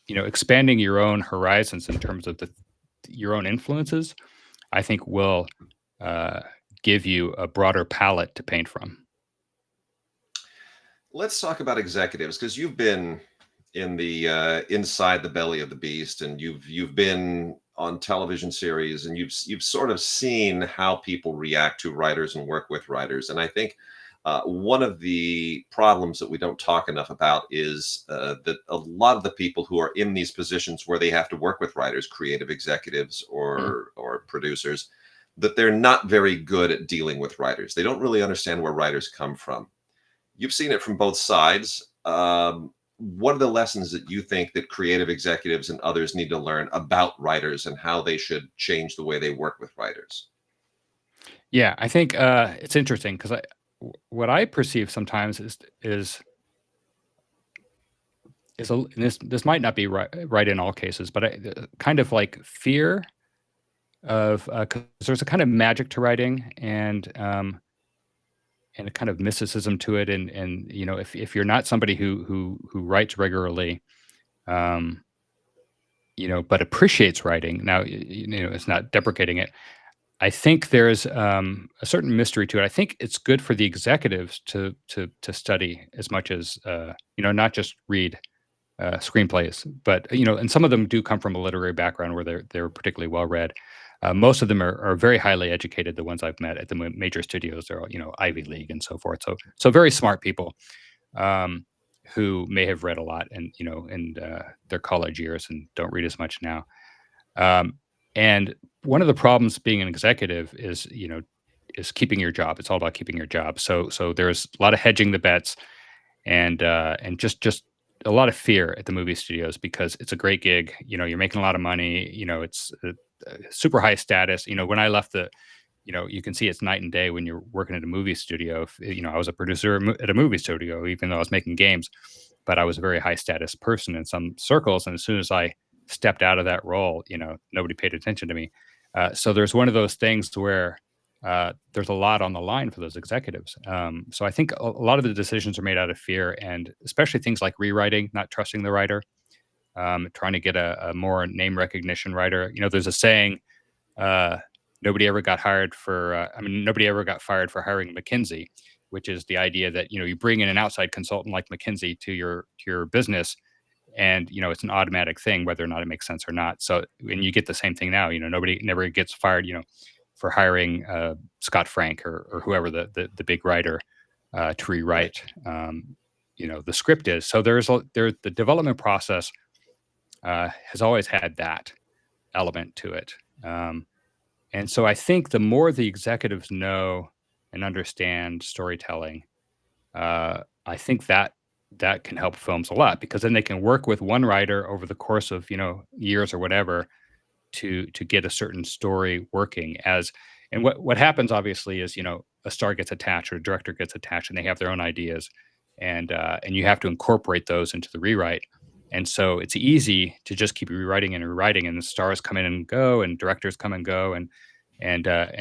expanding your own horizons in terms of your own influences, I think will uh, give you a broader palette to paint from. Let's talk about executives, because you've been in the inside the belly of the beast, and you've been on television series, and you've sort of seen how people react to writers and work with writers. And I think one of the problems that we don't talk enough about is that a lot of the people who are in these positions where they have to work with writers, creative executives Mhm. or producers, that they're not very good at dealing with writers. They don't really understand where writers come from. You've seen it from both sides. What are the lessons that you think that creative executives and others need to learn about writers and how they should change the way they work with writers? Yeah, I think it's interesting because what I perceive sometimes and this might not be right in all cases, but kind of like fear of because there's a kind of magic to writing and a kind of mysticism to it, and if you're not somebody who writes regularly, um, but appreciates writing, now it's not deprecating it. I think there's a certain mystery to it. I think it's good for the executives to study as much as not just read screenplays, but and some of them do come from a literary background where they're particularly well read. Most of them are very highly educated. The ones I've met at the major studios, they're all, Ivy League and so forth. So very smart people um, who may have read a lot and in their college years and don't read as much now. Um, and one of the problems being an executive is keeping your job. It's all about keeping your job. So there's a lot of hedging the bets and just a lot of fear at the movie studios because it's a great gig. You're making a lot of money. It's super high status. When I left you can see it's night and day when you're working at a movie studio. I was a producer at a movie studio, even though I was making games, but I was a very high status person in some circles. And as soon as I stepped out of that role, nobody paid attention to me. So there's one of those things where there's a lot on the line for those executives. So I think a lot of the decisions are made out of fear, and especially things like rewriting, not trusting the writer, trying to get a more name recognition writer. There's a saying, uh, nobody ever got hired for, nobody ever got fired for hiring McKinsey, which is the idea that, you bring in an outside consultant like McKinsey to your business, and it's an automatic thing whether or not it makes sense or not. So, and you get the same thing now. Nobody never gets fired, for hiring Scott Frank or whoever the big writer to Right. rewrite the script is. So there's the development process has always had that element to it. Um, and so I think the more the executives know and understand storytelling, I think that can help films a lot, because then they can work with one writer over the course of years or whatever to get a certain story working. And what happens obviously is, a star gets attached or a director gets attached and they have their own ideas, and you have to incorporate those into the rewrite. And so it's easy to just keep rewriting and rewriting, and the stars come in and go and directors come and go, and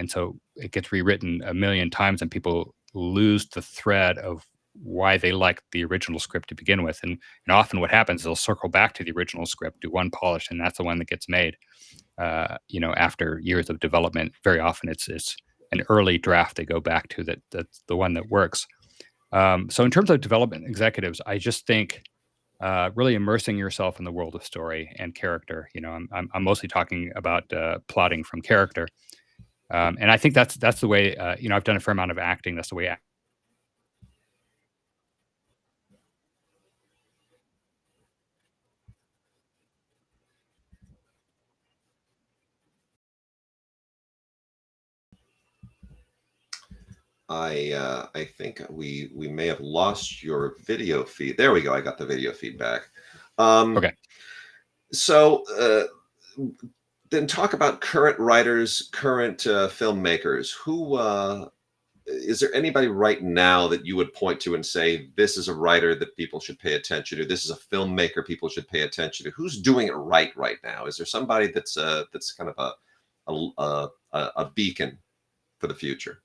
so it gets rewritten a million times and people lose the thread of why they liked the original script to begin with. And often what happens is they'll circle back to the original script, do one polish, and that's the one that gets made. After years of development, very often it's an early draft they go back to, that's the one that works. So in terms of development executives, I just think really immersing yourself in the world of story and character. I'm mostly talking about plotting from character, and I think that's the way. I've done a fair amount of acting. That's the way. I think we may have lost your video feed. There we go. I got the video feedback. Okay. So then talk about current writers, current filmmakers. Who is there anybody right now that you would point to and say this is a writer that people should pay attention to? This is a filmmaker people should pay attention to. Who's doing it right now? Is there somebody that's kind of a beacon for the future?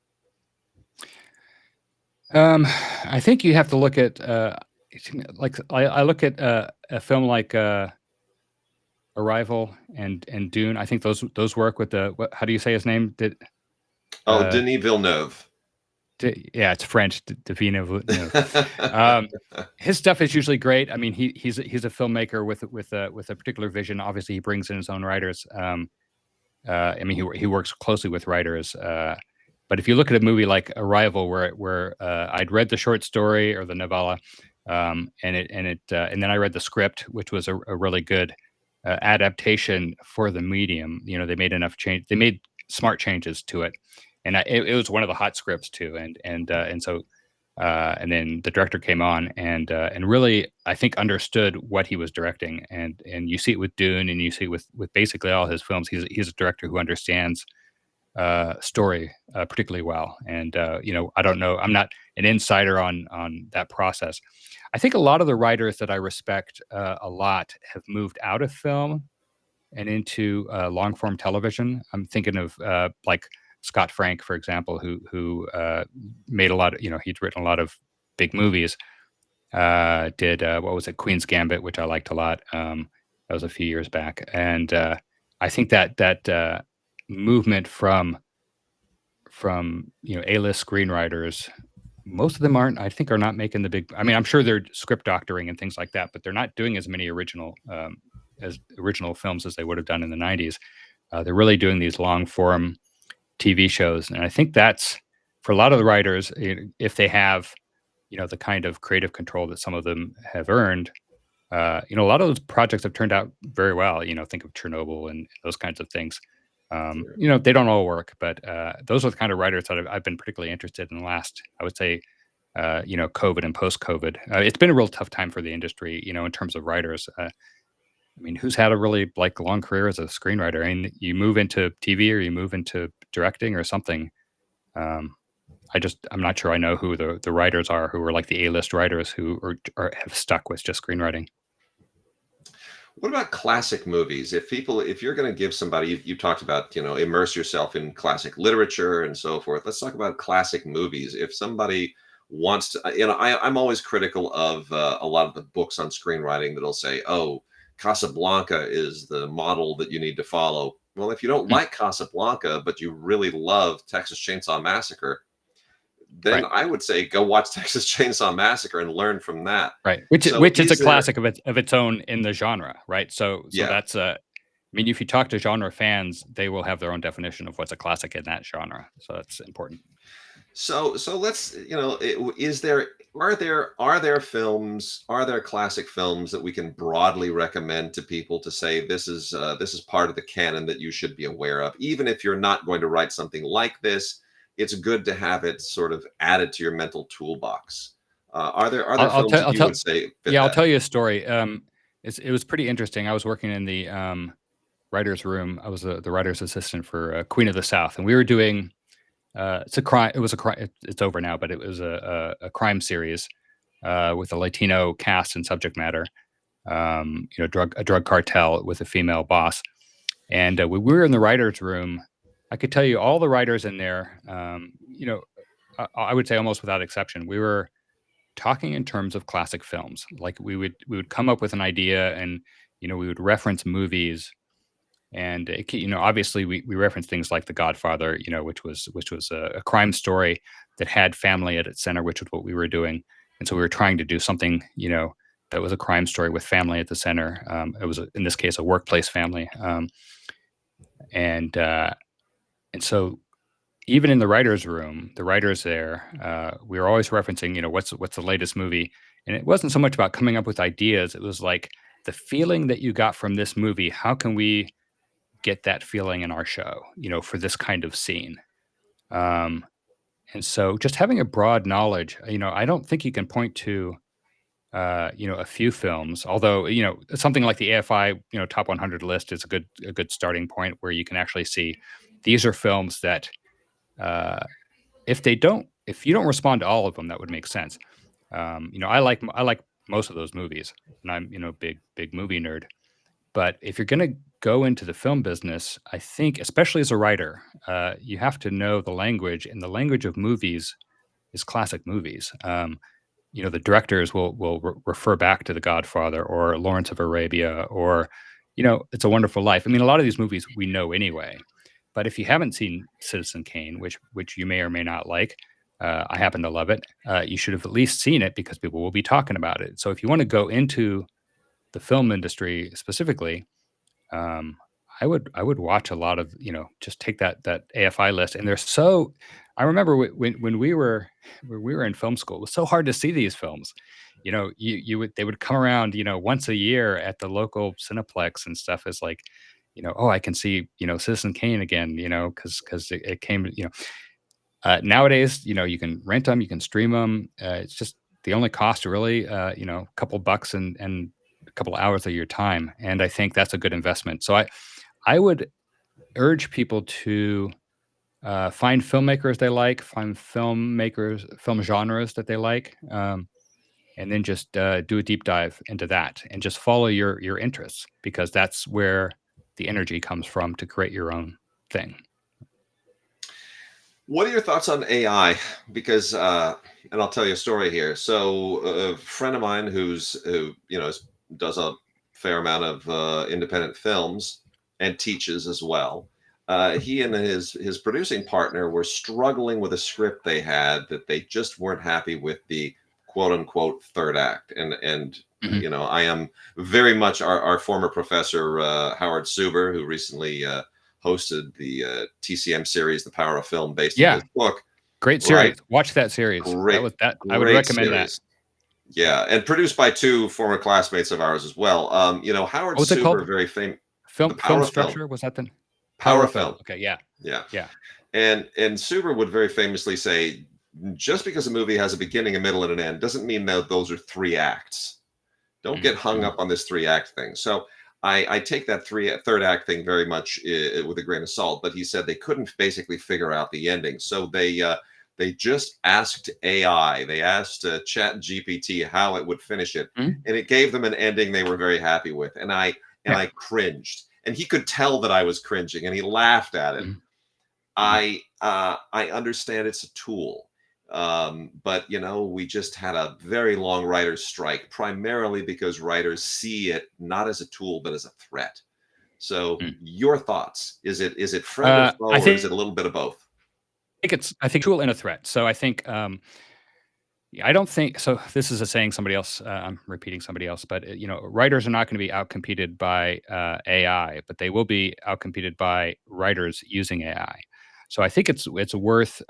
I think you have to look at like I look at a film like Arrival and Dune. I think those work with how do you say his name? Oh, Uh, Denis Villeneuve. yeah, it's French. Villeneuve. Um, his stuff is usually great. I mean, he's a filmmaker with a particular vision. Obviously, he brings in his own writers. He works closely with writers. But if you look at a movie like Arrival, where I'd read the short story or the novella, and then I read the script, which was a really good adaptation for the medium. They made enough change. They made smart changes to it, and it was one of the hot scripts too. And then the director came on and really, I think, understood what he was directing. And you see it with Dune, and you see it with basically all his films. He's a director who understands story particularly well. And I don't know, I'm not an insider on that process. I think a lot of the writers that I respect a lot have moved out of film and into long form television. I'm thinking of like Scott Frank, for example, who made a lot of, he'd written a lot of big movies. Did what was it, Queen's Gambit, which I liked a lot. That was a few years back, and I think that movement from A-list screenwriters, most of them aren't. I think are not making the big. I mean, I'm sure they're script doctoring and things like that, but they're not doing as many original films as they would have done in the '90s. They're really doing these long form TV shows, and I think that's for a lot of the writers, if they have the kind of creative control that some of them have earned. A lot of those projects have turned out very well. Think of Chernobyl and those kinds of things. Sure. They don't all work, but those are the kind of writers that I've been particularly interested in the last, I would say, COVID and post-COVID. It's been a real tough time for the industry, in terms of writers. I mean, who's had a really like long career as a screenwriter? I mean, you move into TV or you move into directing or something. Um, I'm not sure I know who the writers are who are like the A-list writers who have stuck with just screenwriting. What about classic movies? If you're going to give somebody, you talked about, immerse yourself in classic literature and so forth. Let's talk about classic movies. If somebody wants to, I'm always critical of a lot of the books on screenwriting that'll say, oh, Casablanca is the model that you need to follow. Well, if you don't Mm, like Casablanca, but you really love Texas Chainsaw Massacre, then right. I would say go watch Texas Chainsaw Massacre and learn from that. Right, which So which is a is there, classic of its own in the genre, right? So yeah. that's I mean, if you talk to genre fans, they will have their own definition of what's a classic in that genre. So that's important. So let's, is there, are there films, are there classic films that we can broadly recommend to people to say this is part of the canon that you should be aware of, even if you're not going to write something like this? It's good to have it sort of added to your mental toolbox. Are there films that I'll you tell would say fit yeah, I'll that? tell you a story. It was pretty interesting. I was working in the writers' room. I was the writer's assistant for Queen of the South, and we were doing it's a crime. It was a crime. It's over now, but it was a crime series with a Latino cast and subject matter. A drug cartel with a female boss. And when we were in the writers' room, I could tell you all the writers in there. I would say almost without exception, we were talking in terms of classic films. Like we would come up with an idea, and we would reference movies, and obviously we reference things like The Godfather, which was a crime story that had family at its center, which was what we were doing, and so we were trying to do something that was a crime story with family at the center. It was in this case a workplace family, and uh, and so even in the writers' room, the writers there, we were always referencing, what's the latest movie, and it wasn't so much about coming up with ideas. It was like the feeling that you got from this movie. How can we get that feeling in our show? For this kind of scene. Um, and so, just having a broad knowledge, I don't think you can point to, a few films. Although, something like the AFI, top 100 list is a good starting point where you can actually see these are films that uh, if you don't respond to all of them, that would make sense. I like most of those movies, and I'm big movie nerd. But if you're going to go into the film business, I think, especially as a writer, you have to know the language, and the language of movies is classic movies. The directors will refer back to The Godfather or Lawrence of Arabia or It's a Wonderful Life. I mean, a lot of these movies we know anyway. But if you haven't seen Citizen Kane, which you may or may not like, I happen to love it. You should have at least seen it because people will be talking about it. So if you want to go into the film industry specifically, um, I would watch a lot of, just take that AFI list, and they're so. I remember when we were in film school, it was so hard to see these films. They would come around, once a year at the local Cineplex and stuff. Is like, oh, I can see, Citizen Kane again, because it came, nowadays, you can rent them, you can stream them. It's just the only cost really, a couple bucks and a couple hours of your time, and I think that's a good investment. So I would urge people to find filmmakers they like, find film genres that they like, and then just do a deep dive into that, and just follow your interests because that's where the energy comes from to create your own thing. What are your thoughts on AI? Because, and I'll tell you a story here. So, a friend of mine does a fair amount of independent films and teaches as well. He and his producing partner were struggling with a script they had that they just weren't happy with the quote unquote third act. And Mhm. I am very much our former professor Howard Suber, who recently hosted the TCM series, The Power of Film, based on his Yeah, book, great right? series. Watch that series. That Great, was that. I would great recommend that. series. Yeah, and produced by two former classmates of ours as well. Howard What was it Suber, called? very famous. The Film Power of Film. structure, was that the Power Power of of Film? Film. Okay, yeah, Yeah. yeah. And Suber would very famously say, just because a movie has a beginning, a middle, and an end doesn't mean that those are three acts. Don't Mhm, get hung mhm. up on this three act thing. So I take that third act thing very much with a grain of salt. But he said they couldn't basically figure out the ending, so They just asked AI, they asked Chat GPT how it would finish it, Mhm. and it gave them an ending they were very happy with. And Yeah. I cringed, and he could tell that I was cringing, and he laughed at it. Mhm. Mhm. I understand it's a tool, but we just had a very long writers' strike, primarily because writers see it not as a tool but as a threat. So, Mm. your thoughts? Is it friend or I foe, or is it think a little bit of both? I think tool and a threat. So I think yeah, I don't think so. This is a saying somebody else. I'm repeating somebody else, but writers are not going to be outcompeted by AI, but they will be outcompeted by writers using AI. So I think it's worth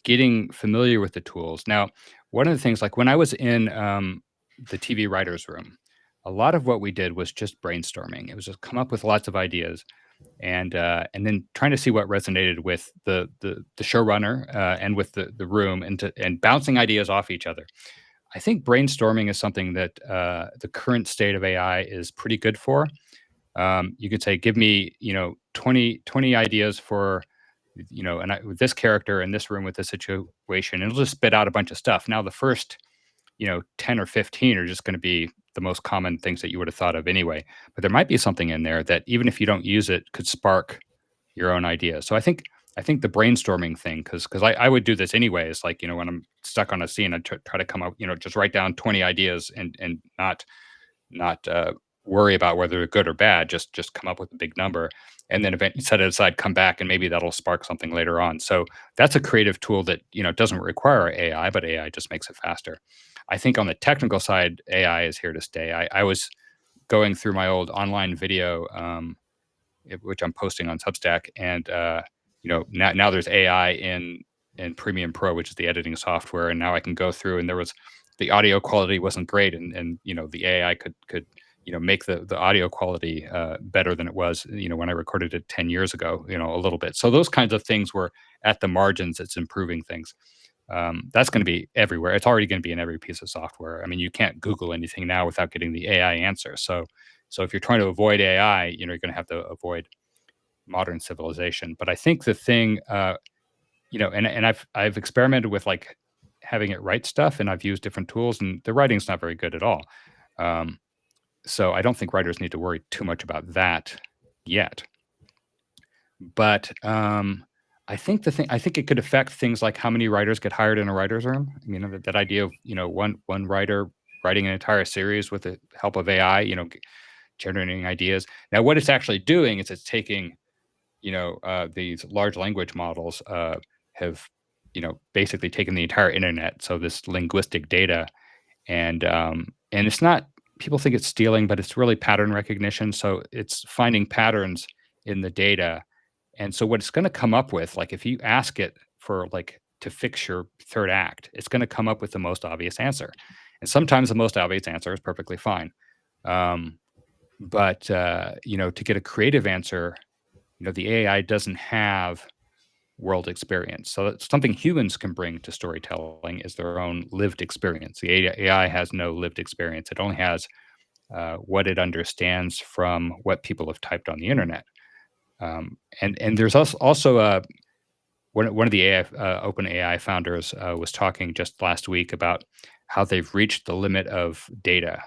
getting familiar with the tools. Now, one of the things, like when I was in the TV writers' room, a lot of what we did was just brainstorming. It was just come up with lots of ideas, and then trying to see what resonated with the showrunner and with the room, and bouncing ideas off each other. I think brainstorming is something that the current state of AI is pretty good for. You could say, give me 20 ideas for with this character in this room with this situation, and it'll just spit out a bunch of stuff. Now the first 10 or 15 are just going to be the most common things that you would have thought of anyway. But there might be something in there that even if you don't use it, could spark your own idea. So I think the brainstorming thing, because I would do this anyways. Like when I'm stuck on a scene, I try to come up, just write down 20 ideas and not worry about whether they're good or bad. Just come up with a big number, and then eventually set it aside, come back, and maybe that'll spark something later on. So that's a creative tool that doesn't require AI, but AI just makes it faster. I think on the technical side, AI is here to stay. I was going through my old online video, which I'm posting on Substack, and now there's AI in Premiere Pro, which is the editing software, and now I can go through, and the audio quality wasn't great, and the AI could make the audio quality better than it was when I recorded it 10 years ago, a little bit. So those kinds of things were at the margins. It's improving things. That's going to be everywhere. It's already going to be in every piece of software. I mean, you can't Google anything now without getting the AI answer. So if you're trying to avoid AI, you're going to have to avoid modern civilization. But I think the thing, and I've experimented with like having it write stuff, and I've used different tools, and the writing's not very good at all. Um, so I don't think writers need to worry too much about that yet. But I think it could affect things like how many writers get hired in a writer's room. I mean, that idea of one writer writing an entire series with the help of AI, generating ideas. Now, what it's actually doing is it's taking these large language models have basically taken the entire internet, so this linguistic data, and it's not, people think it's stealing, but it's really pattern recognition. So it's finding patterns in the data, and so what it's going to come up with, like if you ask it for like to fix your third act, it's going to come up with the most obvious answer, and sometimes the most obvious answer is perfectly fine. um, but to get a creative answer, the AI doesn't have world experience. So it's something humans can bring to storytelling is their own lived experience. The AI has no lived experience. It only has what it understands from what people have typed on the internet. And there's also one of the AI, Open AI founders was talking just last week about how they've reached the limit of data,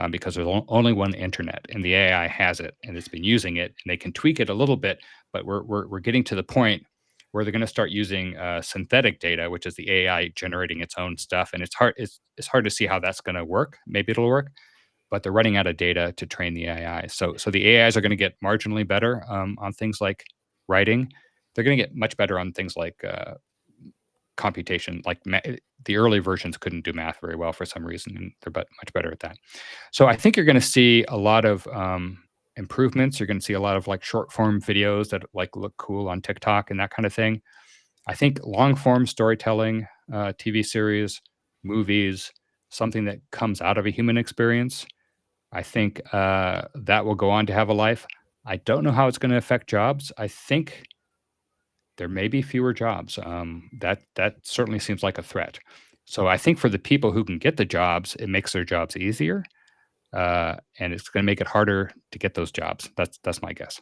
because there's only one internet, and the AI has it, and it's been using it, and they can tweak it a little bit, but we're getting to the point where they're going to start using synthetic data, which is the AI generating its own stuff, and it's hard to see how that's going to work. Maybe it'll work, but they're running out of data to train the AI. So the AIs are going to get marginally better on things like writing. They're going to get much better on things like computation. Like the early versions couldn't do math very well for some reason, and they're much better at that. So I think you're going to see a lot of improvements. You're going to see a lot of like short form videos that like look cool on TikTok and that kind of thing. I think long form storytelling, TV series, movies, something that comes out of a human experience, I think that will go on to have a life. I don't know how it's going to affect jobs. I think there may be fewer jobs. That certainly seems like a threat. So I think for the people who can get the jobs, it makes their jobs easier, and it's going to make it harder to get those jobs. That's my guess.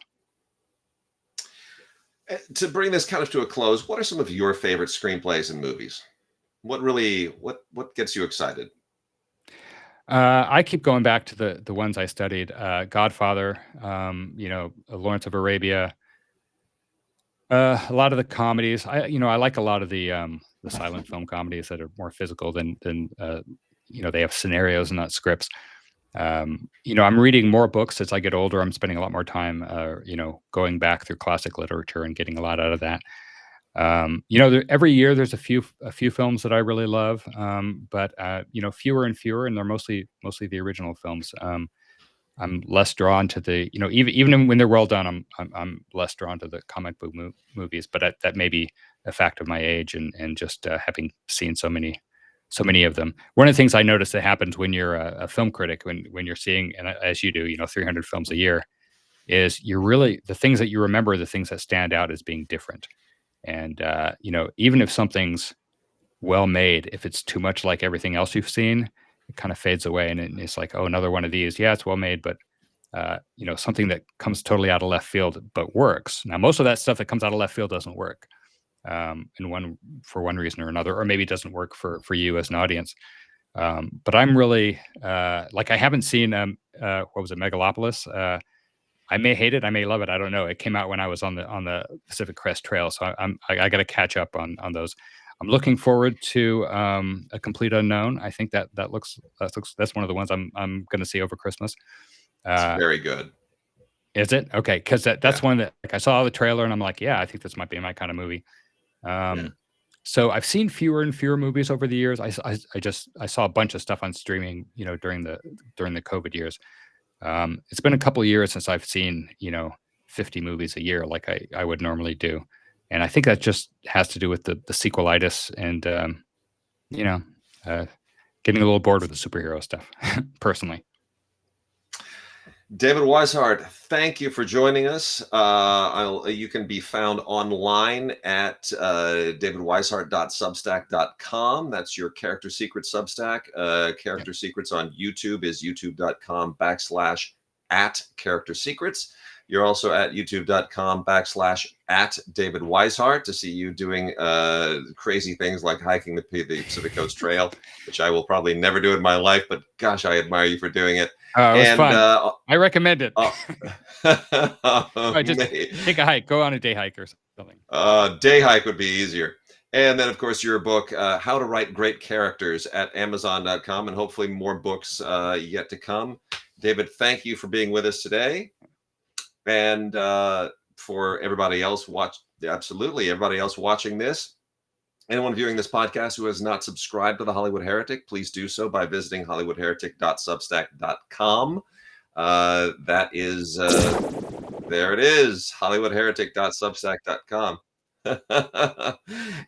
To bring this kind of to a close, what are some of your favorite screenplays and movies? What gets you excited? I keep going back to the ones I studied. Godfather, Lawrence of Arabia. A lot of the comedies. I like a lot of the silent film comedies that are more physical than they have scenarios and not scripts. I'm reading more books as I get older. I'm spending a lot more time, going back through classic literature and getting a lot out of that. Every year there's a few films that I really love, but fewer and fewer, and they're mostly the original films. I'm less drawn to even when they're well done, I'm less drawn to the comic book movies, but that may be a fact of my age and just having seen so many of them. One of the things I notice that happens when you're a film critic, when you're seeing, and as you do, 300 films a year, is you're really the things that you remember, are the things that stand out as being different. And even if something's well made, if it's too much like everything else you've seen, it kind of fades away, and it's like, oh, another one of these. Yeah, it's well made, but something that comes totally out of left field but works. Now, most of that stuff that comes out of left field doesn't work, in one for one reason or another, or maybe it doesn't work for you as an audience. But I'm really like I haven't seen what was it, Megalopolis. I may hate it, I may love it. I don't know. It came out when I was on the Pacific Crest Trail, so I got to catch up on those. I'm looking forward to A Complete Unknown. I think that's one of the ones I'm going to see over Christmas. It's Uh, very good. is it okay? Because Yeah, that's one that like I saw the trailer and I'm like, yeah, I think this might be my kind of movie. yeah. Um, so I've seen fewer and fewer movies over the years. I saw a bunch of stuff on streaming, during the COVID years. It's been a couple years since I've seen, 50 movies a year like I would normally do. And I think that just has to do with the sequelitis and, you know, uh, getting a little bored with the superhero stuff, personally. David Wisehart, thank you for joining us. You can be found online at davidwisehart.substack.com. That's your character secret Substack. Yeah. Character secrets on YouTube is youtube.com/at character secrets. You're also at youtube.com/at David Wisehart to see you doing crazy things like hiking the Pacific Coast Trail, which I will probably never do in my life, but gosh, I admire you for doing it. It was And fun. I recommend it. uh, Right, just take a hike, go on a day hike or something. day hike would be easier. And then, of course, your book, How to Write Great Characters, at Amazon.com, and hopefully more books yet to come. David, thank you for being with us today. And for everybody else absolutely everybody else watching this, anyone viewing this podcast who has not subscribed to the Hollywood Heretic, please do so by visiting hollywoodheretic.substack.com. That is there it is, hollywoodheretic.substack.com.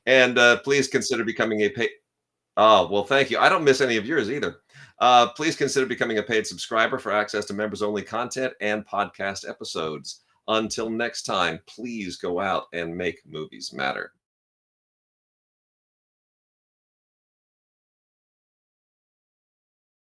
And please consider becoming a paid. Oh, well, thank you. I don't miss any of yours either. Please consider becoming a paid subscriber for access to members only content and podcast episodes. Until next time, please go out and make movies matter.